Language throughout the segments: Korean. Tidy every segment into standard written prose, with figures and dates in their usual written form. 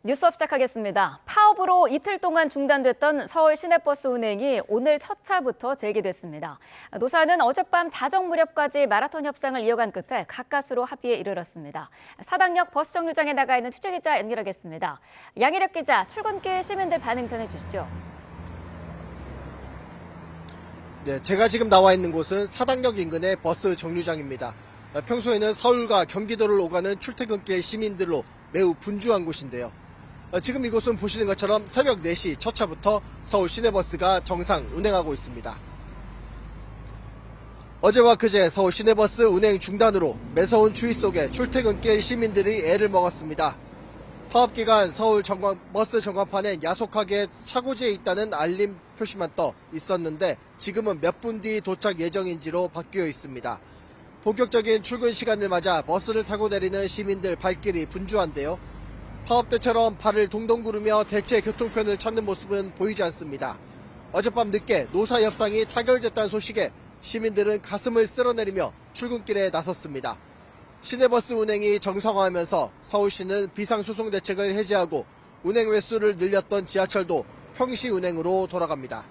뉴스업 시작하겠습니다. 파업으로 이틀 동안 중단됐던 서울 시내버스 운행이 오늘 첫 차부터 재개됐습니다. 노사는 어젯밤 자정 무렵까지 마라톤 협상을 이어간 끝에 가까스로 합의에 이르렀습니다. 사당역 버스 정류장에 나가 있는 취재기자 연결하겠습니다. 양희력 기자, 출근길 시민들 반응 전해주시죠. 네, 제가 지금 나와 있는 곳은 사당역 인근의 버스 정류장입니다. 평소에는 서울과 경기도를 오가는 출퇴근길 시민들로 매우 분주한 곳인데요. 지금 이곳은 보시는 것처럼 새벽 4시 첫 차부터 서울 시내버스가 정상 운행하고 있습니다. 어제와 그제 서울 시내버스 운행 중단으로 매서운 추위 속에 출퇴근길 시민들이 애를 먹었습니다. 파업 기간 서울 버스 전광판엔 야속하게 차고지에 있다는 알림 표시만 떠 있었는데 지금은 몇 분 뒤 도착 예정인지로 바뀌어 있습니다. 본격적인 출근 시간을 맞아 버스를 타고 내리는 시민들 발길이 분주한데요. 파업 때처럼 발을 동동 구르며 대체 교통편을 찾는 모습은 보이지 않습니다. 어젯밤 늦게 노사 협상이 타결됐다는 소식에 시민들은 가슴을 쓸어내리며 출근길에 나섰습니다. 시내버스 운행이 정상화하면서 서울시는 비상소송 대책을 해제하고 운행 횟수를 늘렸던 지하철도 평시 운행으로 돌아갑니다.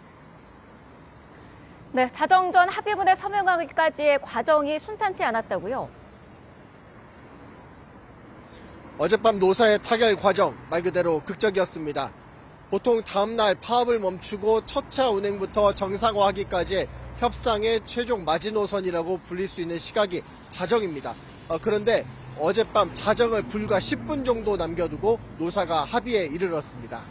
네, 자정전 합의문에 서명하기까지의 과정이 순탄치 않았다고요? 어젯밤 노사의 타결 과정 말 그대로 극적이었습니다. 보통 다음날 파업을 멈추고 첫 차 운행부터 정상화하기까지의 협상의 최종 마지노선이라고 불릴 수 있는 시각이 자정입니다. 그런데 어젯밤 자정을 불과 10분 정도 남겨두고 노사가 합의에 이르렀습니다.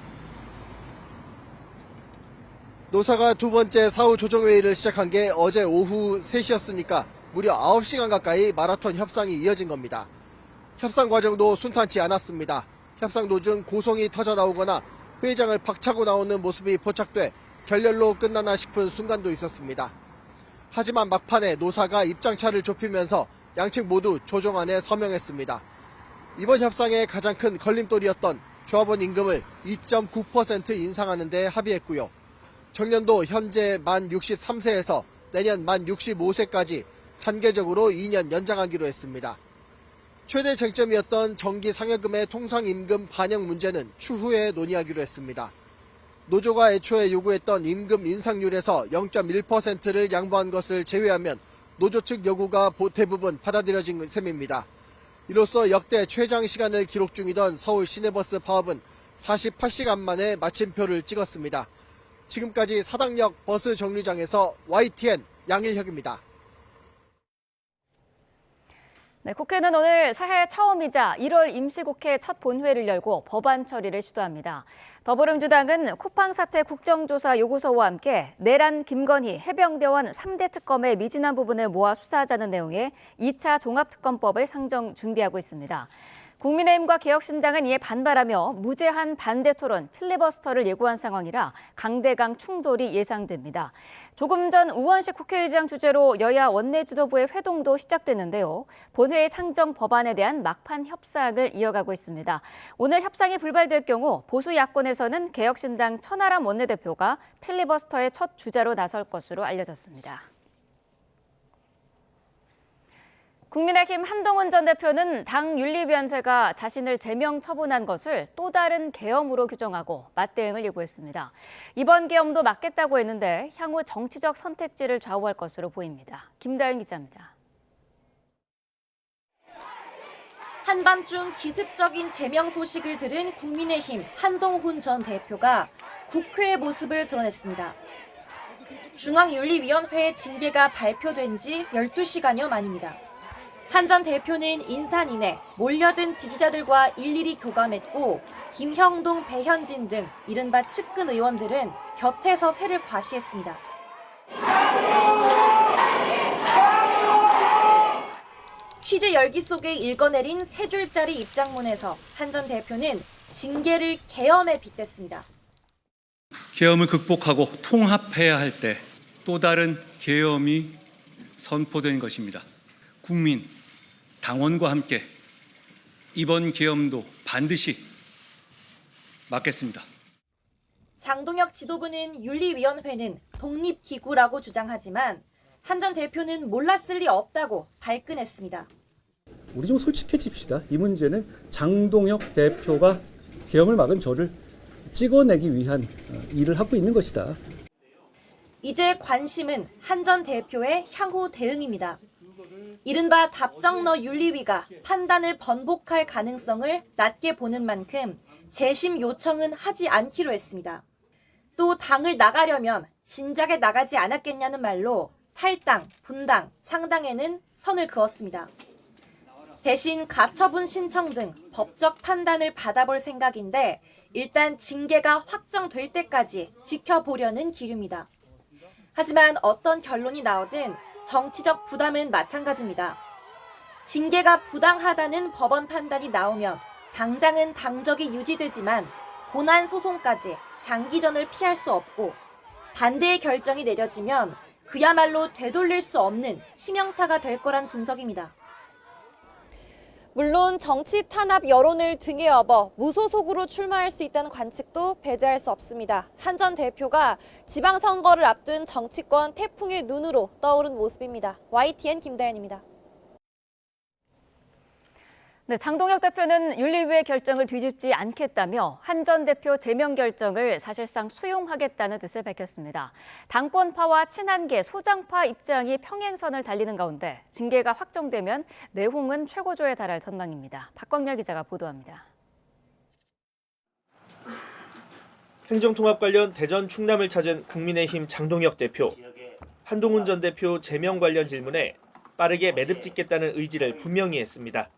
노사가 두 번째 사후 조정회의를 시작한 게 어제 오후 3시였으니까 무려 9시간 가까이 마라톤 협상이 이어진 겁니다. 협상 과정도 순탄치 않았습니다. 협상 도중 고성이 터져나오거나 회장을 박차고 나오는 모습이 포착돼 결렬로 끝나나 싶은 순간도 있었습니다. 하지만 막판에 노사가 입장차를 좁히면서 양측 모두 조정안에 서명했습니다. 이번 협상의 가장 큰 걸림돌이었던 조합원 임금을 2.9% 인상하는 데 합의했고요. 정년도 현재 만 63세에서 내년 만 65세까지 단계적으로 2년 연장하기로 했습니다. 최대 쟁점이었던 정기 상여금의 통상임금 반영 문제는 추후에 논의하기로 했습니다. 노조가 애초에 요구했던 임금 인상률에서 0.1%를 양보한 것을 제외하면 노조 측 요구가 대부분 받아들여진 셈입니다. 이로써 역대 최장 시간을 기록 중이던 서울 시내버스 파업은 48시간 만에 마침표를 찍었습니다. 지금까지 사당역 버스 정류장에서 YTN 양일혁입니다. 네, 국회는 오늘 새해 처음이자 1월 임시국회 첫 본회의를 열고 법안 처리를 시도합니다. 더불어민주당은 쿠팡 사태 국정조사 요구서와 함께 내란 김건희 해병대원 3대 특검의 미진한 부분을 모아 수사하자는 내용의 2차 종합특검법을 상정 준비하고 있습니다. 국민의힘과 개혁신당은 이에 반발하며 무제한 반대 토론, 필리버스터를 예고한 상황이라 강대강 충돌이 예상됩니다. 조금 전 우원식 국회의장 주재로 여야 원내지도부의 회동도 시작됐는데요. 본회의 상정 법안에 대한 막판 협상을 이어가고 있습니다. 오늘 협상이 불발될 경우 보수 야권에서는 개혁신당 천하람 원내대표가 필리버스터의 첫 주자로 나설 것으로 알려졌습니다. 국민의힘 한동훈 전 대표는 당 윤리위원회가 자신을 제명 처분한 것을 또 다른 계엄으로 규정하고 맞대응을 예고했습니다. 이번 계엄도 막겠다고 했는데 향후 정치적 선택지를 좌우할 것으로 보입니다. 김다영 기자입니다. 한밤중 기습적인 제명 소식을 들은 국민의힘 한동훈 전 대표가 국회의 모습을 드러냈습니다. 중앙윤리위원회의 징계가 발표된 지 12시간여 만입니다. 한 전 대표는 인산인해 몰려든 지지자들과 일일이 교감했고 김형동, 배현진 등 이른바 측근 의원들은 곁에서 새를 과시했습니다. 취재 열기 속에 읽어내린 세 줄짜리 입장문에서 한 전 대표는 징계를 계엄에 빗댔습니다. 계엄을 극복하고 통합해야 할 때 또 다른 계엄이 선포된 것입니다. 국민, 당원과 함께 이번 계엄도 반드시 막겠습니다. 장동혁 지도부는 윤리위원회는 독립기구라고 주장하지만 한 전 대표는 몰랐을 리 없다고 발끈했습니다. 우리 좀 솔직해집시다. 이 문제는 장동혁 대표가 계엄을 막은 저를 찍어내기 위한 일을 하고 있는 것이다. 이제 관심은 한 전 대표의 향후 대응입니다. 이른바 답정너 윤리위가 판단을 번복할 가능성을 낮게 보는 만큼 재심 요청은 하지 않기로 했습니다. 또 당을 나가려면 진작에 나가지 않았겠냐는 말로 탈당, 분당, 창당에는 선을 그었습니다. 대신 가처분 신청 등 법적 판단을 받아볼 생각인데 일단 징계가 확정될 때까지 지켜보려는 기류입니다. 하지만 어떤 결론이 나오든 정치적 부담은 마찬가지입니다. 징계가 부당하다는 법원 판단이 나오면 당장은 당적이 유지되지만 고난 소송까지 장기전을 피할 수 없고 반대의 결정이 내려지면 그야말로 되돌릴 수 없는 치명타가 될 거란 분석입니다. 물론 정치 탄압 여론을 등에 업어 무소속으로 출마할 수 있다는 관측도 배제할 수 없습니다. 한 전 대표가 지방선거를 앞둔 정치권 태풍의 눈으로 떠오른 모습입니다. YTN 김다현입니다. 네, 장동혁 대표는 윤리위의 결정을 뒤집지 않겠다며 한 전 대표 제명 결정을 사실상 수용하겠다는 뜻을 밝혔습니다. 당권파와 친한계, 소장파 입장이 평행선을 달리는 가운데 징계가 확정되면 내홍은 최고조에 달할 전망입니다. 박광렬 기자가 보도합니다. 행정통합 관련 대전 충남을 찾은 국민의힘 장동혁 대표. 한동훈 전 대표 제명 관련 질문에 빠르게 매듭 짓겠다는 의지를 분명히 했습니다.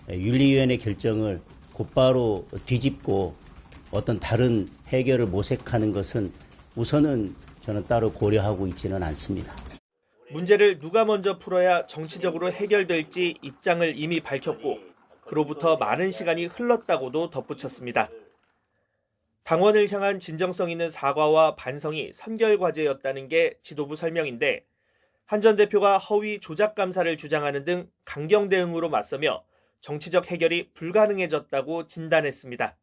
윤리위원회 결정을 곧바로 뒤집고 어떤 다른 해결을 모색하는 것은 우선은 저는 따로 고려하고 있지는 않습니다. 문제를 누가 먼저 풀어야 정치적으로 해결될지 입장을 이미 밝혔고 그로부터 많은 시간이 흘렀다고도 덧붙였습니다. 당원을 향한 진정성 있는 사과와 반성이 선결 과제였다는 게 지도부 설명인데 한 전 대표가 허위 조작 감사를 주장하는 등 강경 대응으로 맞서며 정치적 해결이 불가능해졌다고 진단했습니다.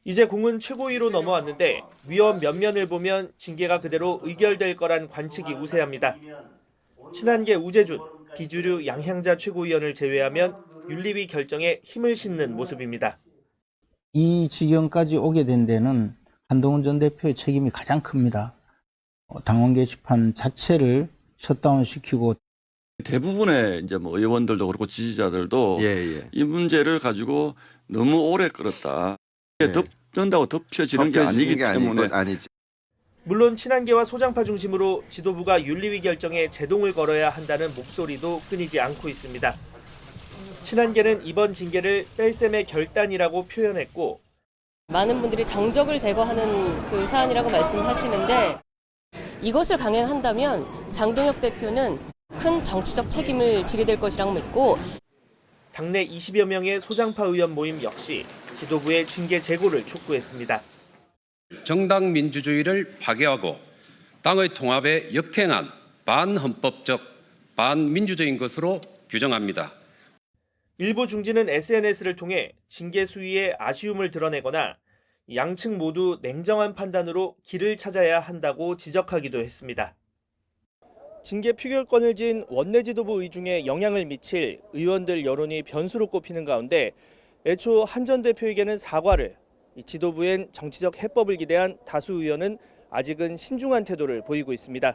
이제 공은 최고위로 넘어왔는데 위원 면면을 보면 징계가 그대로 의결될 거란 관측이 우세합니다. 친한계 우재준, 비주류 양향자 최고위원을 제외하면 윤리위 결정에 힘을 싣는 모습입니다. 이 지경까지 오게 된 데는 한동훈 전 대표의 책임이 가장 큽니다. 당원 게시판 자체를 셧다운시키고 대부분의 이제 뭐 의원들도 그렇고 지지자들도 이 문제를 가지고 너무 오래 끌었다. 이게 덮는다고 덮여지는 게 아니기 때문에. 물론 친한계와 소장파 중심으로 지도부가 윤리위 결정에 제동을 걸어야 한다는 목소리도 끊이지 않고 있습니다. 친한계는 이번 징계를 뺄셈의 결단이라고 표현했고 많은 분들이 정적을 제거하는 그 사안이라고 말씀하시는데 이것을 강행한다면 장동혁 대표는 큰 정치적 책임을 지게 될 것이라고 믿고 당내 20여 명의 소장파 의원 모임 역시 지도부의 징계 재고를 촉구했습니다. 정당 민주주의를 파괴하고 당의 통합에 역행한 반헌법적, 반민주적인 것으로 규정합니다. 일부 중진은 SNS를 통해 징계 수위에 아쉬움을 드러내거나 양측 모두 냉정한 판단으로 길을 찾아야 한다고 지적하기도 했습니다. 징계 표결권을 쥔 원내 지도부 의중에 영향을 미칠 의원들 여론이 변수로 꼽히는 가운데 애초 한 전 대표에게는 사과를, 지도부엔 정치적 해법을 기대한 다수 의원은 아직은 신중한 태도를 보이고 있습니다.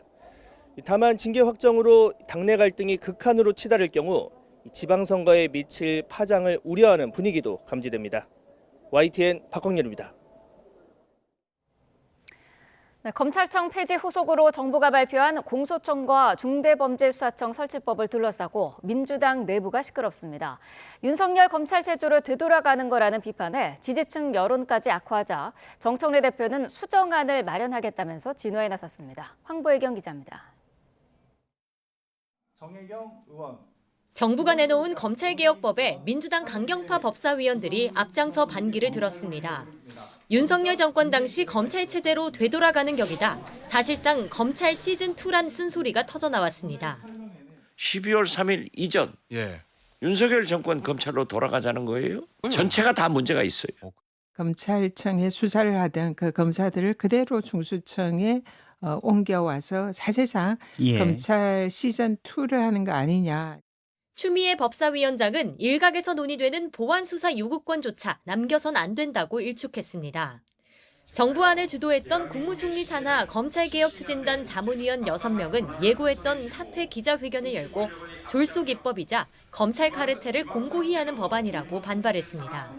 다만 징계 확정으로 당내 갈등이 극한으로 치달을 경우 지방선거에 미칠 파장을 우려하는 분위기도 감지됩니다. YTN 박광렬입니다. 네, 검찰청 폐지 후속으로 정부가 발표한 공소청과 중대범죄수사청 설치법을 둘러싸고 민주당 내부가 시끄럽습니다. 윤석열 검찰 체제로 되돌아가는 거라는 비판에 지지층 여론까지 악화하자 정청래 대표는 수정안을 마련하겠다면서 진화에 나섰습니다. 황보혜경 기자입니다. 정혜경 의원. 정부가 내놓은 검찰개혁법에 민주당 강경파 법사위원들이 앞장서 반기를 들었습니다. 윤석열 정권 당시 검찰 체제로 되돌아가는 격이다. 사실상 검찰 시즌2란 쓴소리가 터져나왔습니다. 12월 3일 이전 윤석열 정권 검찰로 돌아가자는 거예요? 전체가 다 문제가 있어요. 검찰청에 수사를 하던 그 검사들을 그대로 중수청에 옮겨와서 사실상 검찰 시즌2를 하는 거 아니냐. 추미애 법사위원장은 일각에서 논의되는 보완 수사 요구권조차 남겨선 안 된다고 일축했습니다. 정부안을 주도했던 국무총리 산하 검찰개혁 추진단 자문위원 6명은 예고했던 사퇴 기자회견을 열고 졸속 입법이자 검찰 카르텔을 공고히 하는 법안이라고 반발했습니다.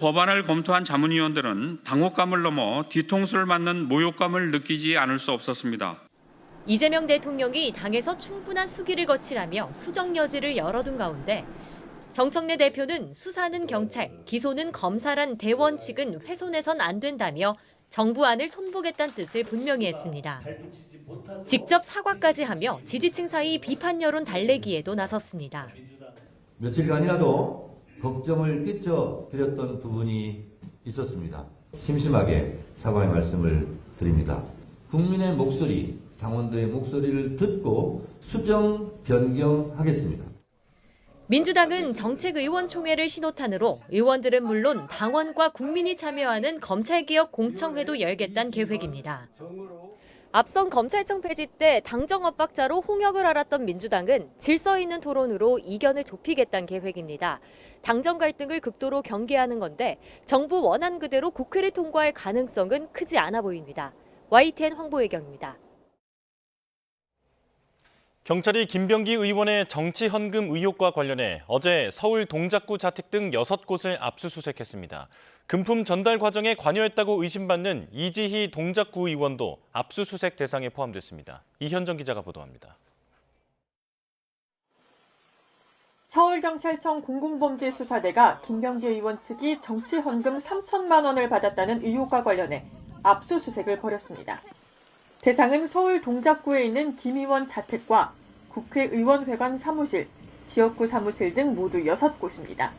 법안을 검토한 자문위원들은 당혹감을 넘어 뒤통수를 맞는 모욕감을 느끼지 않을 수 없었습니다. 이재명 대통령이 당에서 충분한 수기를 거치라며 수정 여지를 열어둔 가운데 정청래 대표는 수사는 경찰, 기소는 검사란 대원칙은 훼손해선 안 된다며 정부안을 손보겠다는 뜻을 분명히 했습니다. 직접 사과까지 하며 지지층 사이 비판 여론 달래기에도 나섰습니다. 며칠간이라도 걱정을 끼쳐드렸던 부분이 있었습니다. 심심하게 사과의 말씀을 드립니다. 국민의 목소리, 당원들의 목소리를 듣고 수정 변경하겠습니다. 민주당은 정책의원총회를 신호탄으로 의원들은 물론 당원과 국민이 참여하는 검찰개혁 공청회도 열겠다는 계획입니다. 앞선 검찰청 폐지 때 당정 엇박자로 홍역을 앓았던 민주당은 질서 있는 토론으로 이견을 좁히겠다는 계획입니다. 당정 갈등을 극도로 경계하는 건데 정부 원안 그대로 국회를 통과할 가능성은 크지 않아 보입니다. YTN 황보혜경입니다. 경찰이 김병기 의원의 정치 헌금 의혹과 관련해 어제 서울 동작구 자택 등 6곳을 압수수색했습니다. 금품 전달 과정에 관여했다고 의심받는 이지희 동작구 의원도 압수수색 대상에 포함됐습니다. 이현정 기자가 보도합니다. 서울경찰청 공공범죄수사대가 김병기 의원 측이 정치 헌금 3천만 원을 받았다는 의혹과 관련해 압수수색을 벌였습니다. 대상은 서울 동작구에 있는 김 의원 자택과 국회의원회관 사무실, 지역구 사무실 등 모두 6곳입니다.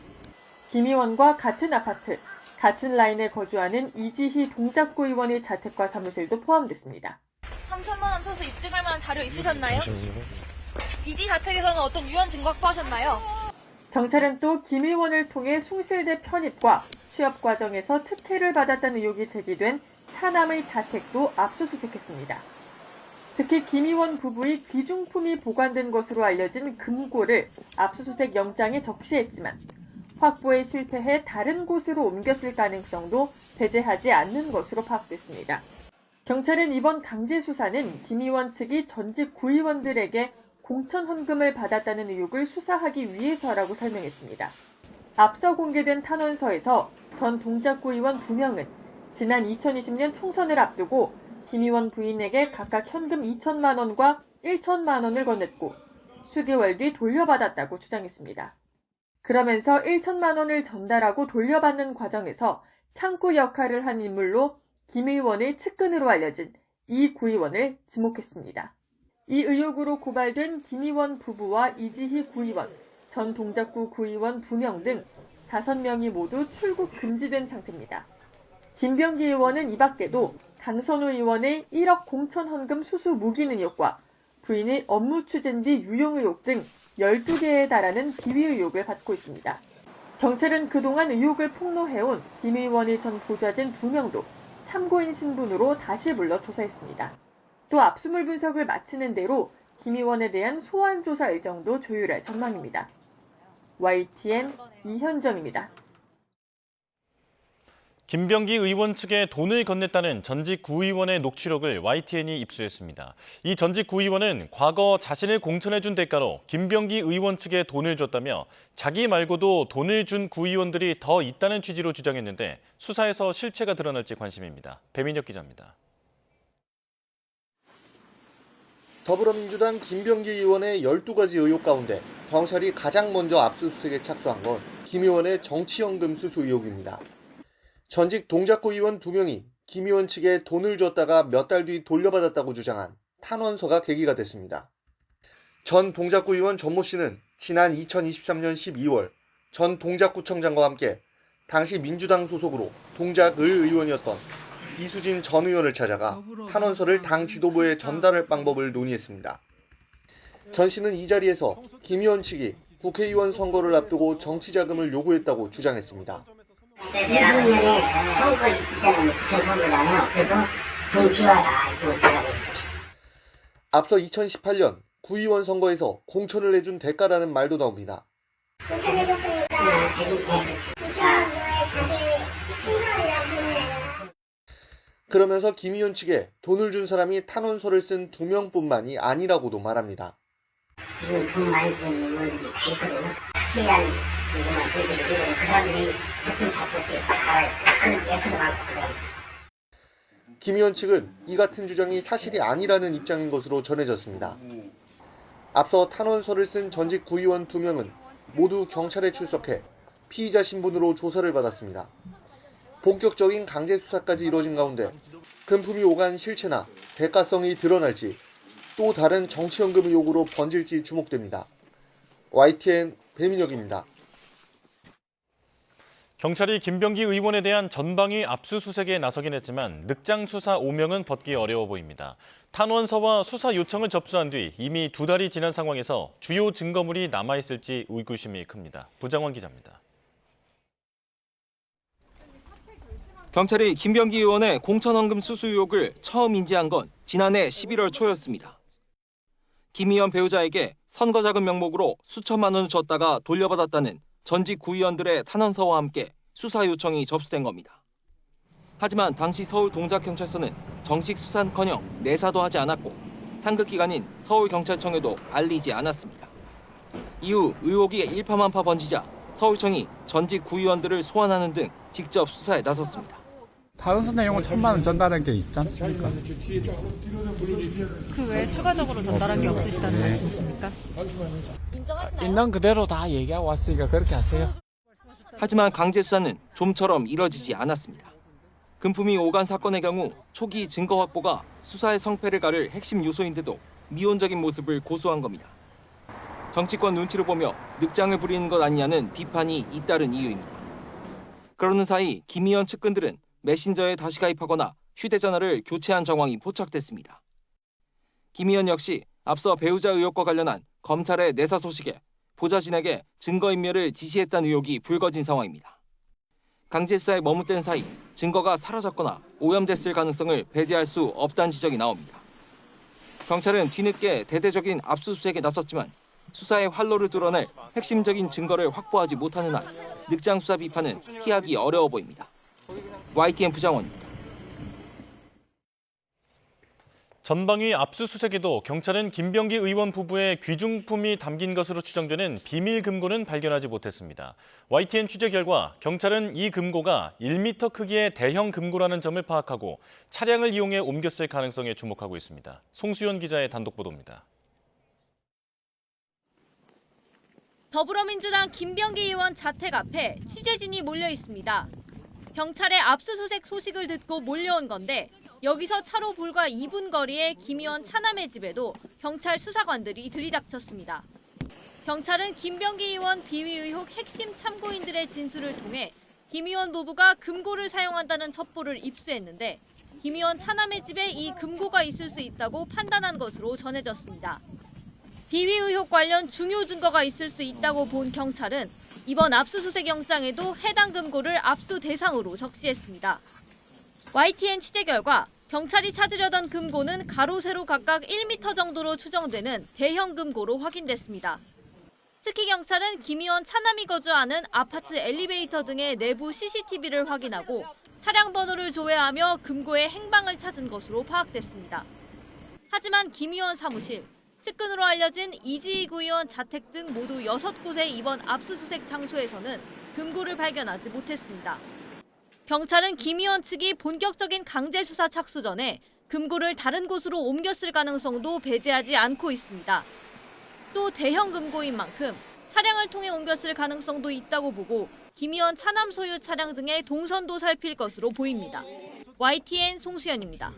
김 의원과 같은 아파트, 같은 라인에 거주하는 이지희 동작구 의원의 자택과 사무실도 포함됐습니다. 3천만 원 소수 입증할 만한 자료 있으셨나요? 이지 자택에서는 어떤 유언 증거 확보하셨나요? 경찰은 또 김 의원을 통해 숭실대 편입과 취업 과정에서 특혜를 받았다는 의혹이 제기된 차남의 자택도 압수수색했습니다. 특히 김 의원 부부의 귀중품이 보관된 것으로 알려진 금고를 압수수색 영장에 적시했지만 확보에 실패해 다른 곳으로 옮겼을 가능성도 배제하지 않는 것으로 파악됐습니다. 경찰은 이번 강제 수사는 김 의원 측이 전직 구의원들에게 공천 헌금을 받았다는 의혹을 수사하기 위해서라고 설명했습니다. 앞서 공개된 탄원서에서 전 동작구 의원 2명은 지난 2020년 총선을 앞두고 김 의원 부인에게 각각 현금 2천만 원과 1천만 원을 건넸고 수개월 뒤 돌려받았다고 주장했습니다. 그러면서 1천만 원을 전달하고 돌려받는 과정에서 창구 역할을 한 인물로 김 의원의 측근으로 알려진 이 구의원을 지목했습니다. 이 의혹으로 고발된 김 의원 부부와 이지희 구의원, 전 동작구 구의원 2명 등 5명이 모두 출국 금지된 상태입니다. 김병기 의원은 이 밖에도 강선우 의원의 1억 공천 헌금 수수 묵인 의혹과 부인의 업무 추진비 유용 의혹 등 12개에 달하는 비위 의혹을 받고 있습니다. 경찰은 그동안 의혹을 폭로해온 김 의원의 전 보좌진 2명도 참고인 신분으로 다시 불러 조사했습니다. 또 압수물 분석을 마치는 대로 김 의원에 대한 소환 조사 일정도 조율할 전망입니다. YTN 이현정입니다. 김병기 의원 측에 돈을 건넸다는 전직 구의원의 녹취록을 YTN이 입수했습니다. 이 전직 구의원은 과거 자신을 공천해준 대가로 김병기 의원 측에 돈을 줬다며 자기 말고도 돈을 준 구의원들이 더 있다는 취지로 주장했는데 수사에서 실체가 드러날지 관심입니다. 배민혁 기자입니다. 더불어민주당 김병기 의원의 12가지 의혹 가운데 경찰이 가장 먼저 압수수색에 착수한 건 김 의원의 정치연금 수수 의혹입니다. 전직 동작구 의원 2명이 김 의원 측에 돈을 줬다가 몇 달 뒤 돌려받았다고 주장한 탄원서가 계기가 됐습니다. 전 동작구 의원 전모 씨는 지난 2023년 12월 전 동작구청장과 함께 당시 민주당 소속으로 동작을 의원이었던 이수진 전 의원을 찾아가 탄원서를 당 지도부에 전달할 방법을 논의했습니다. 전 씨는 이 자리에서 김 의원 측이 국회의원 선거를 앞두고 정치자금을 요구했다고 주장했습니다. 이수진 의원의 선거 있잖아요. 부천 선거잖아요. 그래서 돈이 필요하다. 이렇게 생각했죠. 앞서 2018년 구의원 선거에서 공천을 내준 대가라는 말도 나옵니다. 공천해줬으니까 그러면서 김 의원 측에 돈을 준 사람이 탄원서를 쓴 2명뿐만이 아니라고도 말합니다. 지금 돈 많이 준 의원들이 다 있거든요. 확실한 이거만 저희들이 그 사람들이 몇분 다쳤어요. 그 액수도 많고 그 사람들. 김 의원 측은 이 같은 주장이 사실이 아니라는 입장인 것으로 전해졌습니다. 앞서 탄원서를 쓴 전직 구의원 2명은 모두 경찰에 출석해 피의자 신분으로 조사를 받았습니다. 본격적인 강제 수사까지 이뤄진 가운데 금품이 오간 실체나 대가성이 드러날지 또 다른 정치연금 의혹으로 번질지 주목됩니다. YTN 배민혁입니다. 경찰이 김병기 의원에 대한 전방위 압수수색에 나서긴 했지만 늑장 수사 오명은 벗기 어려워 보입니다. 탄원서와 수사 요청을 접수한 뒤 이미 2달이 지난 상황에서 주요 증거물이 남아있을지 의구심이 큽니다. 부장원 기자입니다. 경찰이 김병기 의원의 공천헌금 수수 의혹을 처음 인지한 건 지난해 11월 초였습니다. 김 의원 배우자에게 선거자금 명목으로 수천만 원을 줬다가 돌려받았다는 전직 구의원들의 탄원서와 함께 수사 요청이 접수된 겁니다. 하지만 당시 서울 동작경찰서는 정식 수사는커녕 내사도 하지 않았고 상급기관인 서울경찰청에도 알리지 않았습니다. 이후 의혹이 일파만파 번지자 서울청이 전직 구의원들을 소환하는 등 직접 수사에 나섰습니다. 탄원서 내용을 1,000만 원 전달한 게 있지 않습니까? 그 외에 추가적으로 전달한 게 없으시다는 말씀이십니까? 있는 그대로 다 얘기하고 왔으니까 그렇게 하세요. 하지만 강제 수사는 좀처럼 이뤄지지 않았습니다. 금품이 오간 사건의 경우 초기 증거 확보가 수사의 성패를 가를 핵심 요소인데도 미온적인 모습을 고수한 겁니다. 정치권 눈치를 보며 늑장을 부리는 것 아니냐는 비판이 잇따른 이유입니다. 그러는 사이 김 의원 측근들은 메신저에 다시 가입하거나 휴대전화를 교체한 정황이 포착됐습니다. 김 의원 역시 앞서 배우자 의혹과 관련한 검찰의 내사 소식에 보좌진에게 증거인멸을 지시했다는 의혹이 불거진 상황입니다. 강제 수사에 머뭇댄 사이 증거가 사라졌거나 오염됐을 가능성을 배제할 수 없다는 지적이 나옵니다. 경찰은 뒤늦게 대대적인 압수수색에 나섰지만 수사의 활로를 뚫어낼 핵심적인 증거를 확보하지 못하는 한 늑장 수사 비판은 피하기 어려워 보입니다. YTN 부장원입니다. 전방위 압수수색에도 경찰은 김병기 의원 부부의 귀중품이 담긴 것으로 추정되는 비밀 금고는 발견하지 못했습니다. YTN 취재 결과 경찰은 이 금고가 1m 크기의 대형 금고라는 점을 파악하고 차량을 이용해 옮겼을 가능성에 주목하고 있습니다. 송수연 기자의 단독 보도입니다. 더불어민주당 김병기 의원 자택 앞에 취재진이 몰려 있습니다. 경찰의 압수수색 소식을 듣고 몰려온 건데 여기서 차로 불과 2분 거리의 김 의원 차남의 집에도 경찰 수사관들이 들이닥쳤습니다. 경찰은 김병기 의원 비위 의혹 핵심 참고인들의 진술을 통해 김 의원 부부가 금고를 사용한다는 첩보를 입수했는데 김 의원 차남의 집에 이 금고가 있을 수 있다고 판단한 것으로 전해졌습니다. 비위 의혹 관련 중요 증거가 있을 수 있다고 본 경찰은 이번 압수수색 영장에도 해당 금고를 압수 대상으로 적시했습니다. YTN 취재 결과 경찰이 찾으려던 금고는 가로 세로 각각 1m 정도로 추정되는 대형 금고로 확인됐습니다. 특히 경찰은 김 의원 차남이 거주하는 아파트 엘리베이터 등의 내부 CCTV를 확인하고 차량 번호를 조회하며 금고의 행방을 찾은 것으로 파악됐습니다. 하지만 김 의원 사무실, 측근으로 알려진 이지희 구의원 자택 등 모두 6곳의 이번 압수수색 장소에서는 금고를 발견하지 못했습니다. 경찰은 김 의원 측이 본격적인 강제 수사 착수 전에 금고를 다른 곳으로 옮겼을 가능성도 배제하지 않고 있습니다. 또 대형 금고인 만큼 차량을 통해 옮겼을 가능성도 있다고 보고 김 의원 차남 소유 차량 등의 동선도 살필 것으로 보입니다. YTN 송수연입니다.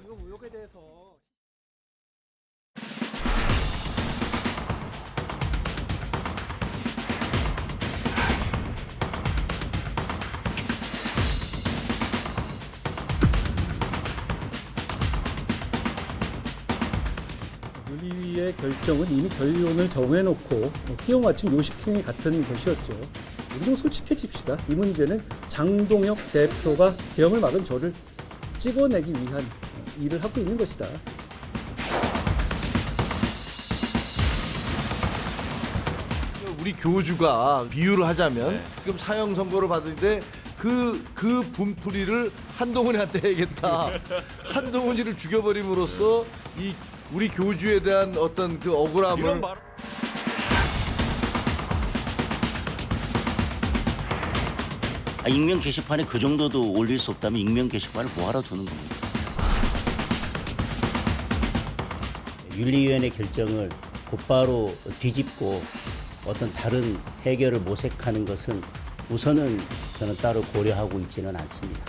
윤리위의 결정은 이미 결론을 정해놓고 끼워 맞춘 요식행위 같은 것이었죠. 우리 좀 솔직해집시다. 이 문제는 장동혁 대표가 계엄을 막은 저를 찍어내기 위한 일을 하고 있는 것이다. 우리 교주가 비유를 하자면 지금 사형 선고를 받는데 그 분풀이를 한동훈한테 해야겠다. 한동훈이를 죽여버림으로써 이 우리 교주에 대한 어떤 그 억울함을 익명 게시판에 그 정도도 올릴 수 없다면 익명 게시판을 뭐하러 두는 겁니까? 윤리위원회 결정을 곧바로 뒤집고 어떤 다른 해결을 모색하는 것은 우선은 저는 따로 고려하고 있지는 않습니다.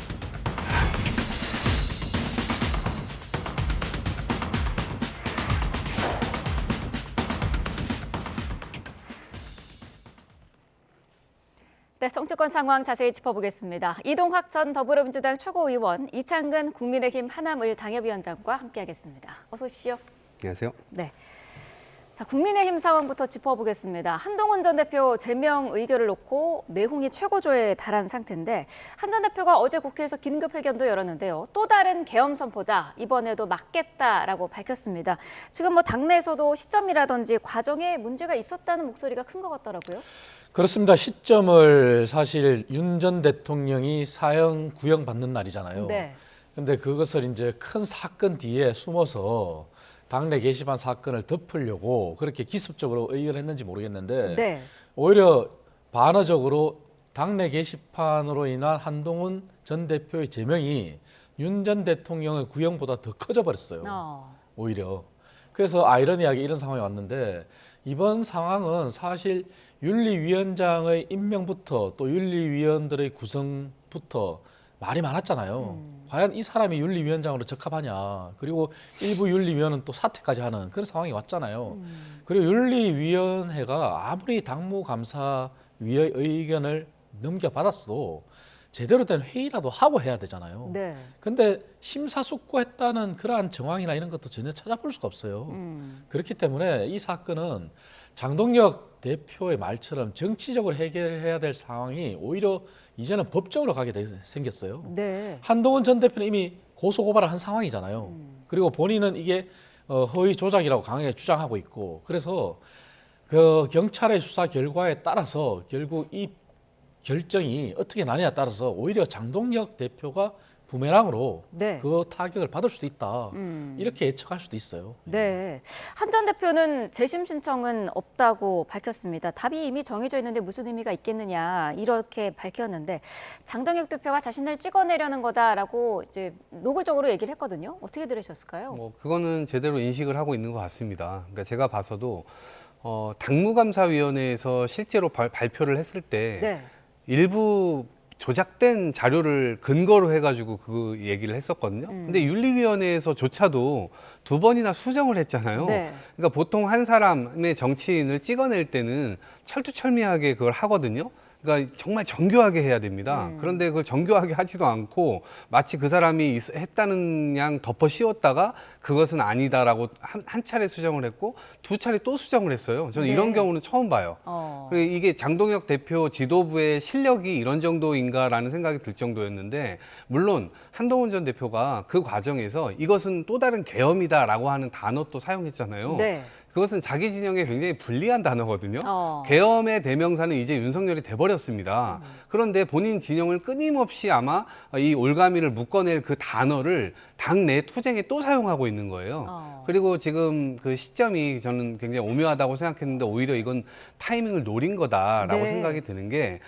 네, 정치권 상황 자세히 짚어보겠습니다. 이동학 전 더불어민주당 최고위원, 이창근 국민의힘 하남을 당협위원장과 함께하겠습니다. 어서 오십시오. 안녕하세요. 네. 자, 국민의힘 상황부터 짚어보겠습니다. 한동훈 전 대표 제명 의결을 놓고 내홍이 최고조에 달한 상태인데 한 전 대표가 어제 국회에서 긴급회견도 열었는데요. 또 다른 계엄 선포다. 이번에도 막겠다라고 밝혔습니다. 지금 뭐 당내에서도 시점이라든지 과정에 문제가 있었다는 목소리가 큰 것 같더라고요. 그렇습니다. 시점을 사실 윤 전 대통령이 사형 구형 받는 날이잖아요. 네. 근데 그것을 이제 큰 사건 뒤에 숨어서 당내 게시판 사건을 덮으려고 그렇게 기습적으로 의결했는지 모르겠는데 네. 오히려 반어적으로 당내 게시판으로 인한 한동훈 전 대표의 제명이 윤 전 대통령의 구형보다 더 커져 버렸어요. 오히려. 그래서 아이러니하게 이런 상황이 왔는데 이번 상황은 사실 윤리위원장의 임명부터 또 윤리위원들의 구성부터 말이 많았잖아요. 과연 이 사람이 윤리위원장으로 적합하냐. 그리고 일부 윤리위원은 또 사퇴까지 하는 그런 상황이 왔잖아요. 그리고 윤리위원회가 아무리 당무감사위의 의견을 넘겨받았어도 제대로 된 회의라도 하고 해야 되잖아요. 네. 근데 심사숙고했다는 그러한 정황이나 이런 것도 전혀 찾아볼 수가 없어요. 그렇기 때문에 이 사건은 장동혁 대표의 말처럼 정치적으로 해결해야 될 상황이 오히려 이제는 법적으로 가게 생겼어요. 네. 한동훈 전 대표는 이미 고소고발을 한 상황이잖아요. 그리고 본인은 이게 허위 조작이라고 강하게 주장하고 있고 그래서 그 경찰의 수사 결과에 따라서 결국 이 결정이 어떻게 나냐에 따라서 오히려 장동혁 대표가 부메랑으로 네. 그 타격을 받을 수도 있다. 이렇게 예측할 수도 있어요. 네. 한 전 대표는 재심 신청은 없다고 밝혔습니다. 답이 이미 정해져 있는데 무슨 의미가 있겠느냐 이렇게 밝혔는데 장동혁 대표가 자신을 찍어내려는 거다라고 이제 노골적으로 얘기를 했거든요. 어떻게 들으셨을까요? 그거는 제대로 인식을 하고 있는 것 같습니다. 그러니까 제가 봐서도 당무감사위원회에서 실제로 발표를 했을 때 네. 일부 조작된 자료를 근거로 해가지고 그 얘기를 했었거든요. 근데 윤리위원회에서조차도 2번이나 수정을 했잖아요. 네. 그러니까 보통 한 사람의 정치인을 찍어낼 때는 철두철미하게 그걸 하거든요. 그러니까 정말 정교하게 해야 됩니다. 그런데 그걸 정교하게 하지도 않고 마치 그 사람이 했다는 양 덮어 씌웠다가 그것은 아니다라고 한 차례 수정을 했고 2차례 또 수정을 했어요. 저는 네. 이런 경우는 처음 봐요. 그리고 이게 장동혁 대표 지도부의 실력이 이런 정도인가라는 생각이 들 정도였는데 물론 한동훈 전 대표가 그 과정에서 이것은 또 다른 계엄이다라고 하는 단어 또 사용했잖아요. 네. 그것은 자기 진영에 굉장히 불리한 단어거든요. 계엄의 대명사는 이제 윤석열이 돼버렸습니다. 그런데 본인 진영을 끊임없이 아마 이 올가미를 묶어낼 그 단어를 당내 투쟁에 또 사용하고 있는 거예요. 그리고 지금 그 시점이 저는 굉장히 오묘하다고 생각했는데 오히려 이건 타이밍을 노린 거다라고 네. 생각이 드는 게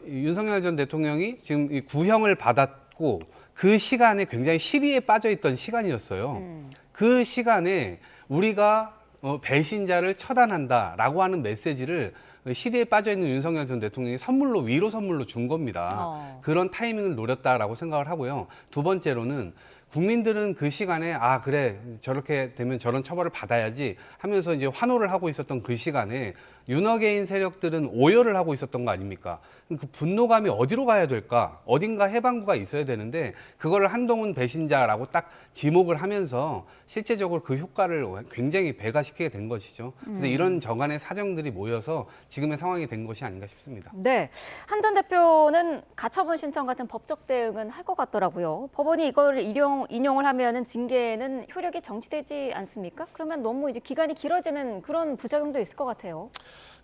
윤석열 전 대통령이 지금 이 구형을 받았고 그 시간에 굉장히 시리에 빠져있던 시간이었어요. 그 시간에 우리가 배신자를 처단한다라고 하는 메시지를 시대에 빠져있는 윤석열 전 대통령이 위로 선물로 준 겁니다. 그런 타이밍을 노렸다라고 생각을 하고요. 두 번째로는 국민들은 그 시간에 아 그래 저렇게 되면 저런 처벌을 받아야지 하면서 이제 환호를 하고 있었던 그 시간에 윤어게인 세력들은 오열을 하고 있었던 거 아닙니까? 그 분노감이 어디로 가야 될까? 어딘가 해방구가 있어야 되는데 그거를 한동훈 배신자라고 딱 지목을 하면서 실제적으로 그 효과를 굉장히 배가시키게 된 것이죠. 그래서 이런 저간의 사정들이 모여서 지금의 상황이 된 것이 아닌가 싶습니다. 네, 한 전 대표는 가처분 신청 같은 법적 대응은 할 것 같더라고요. 법원이 이걸 인용을 하면은 징계는 효력이 정지되지 않습니까? 그러면 너무 이제 기간이 길어지는 그런 부작용도 있을 것 같아요.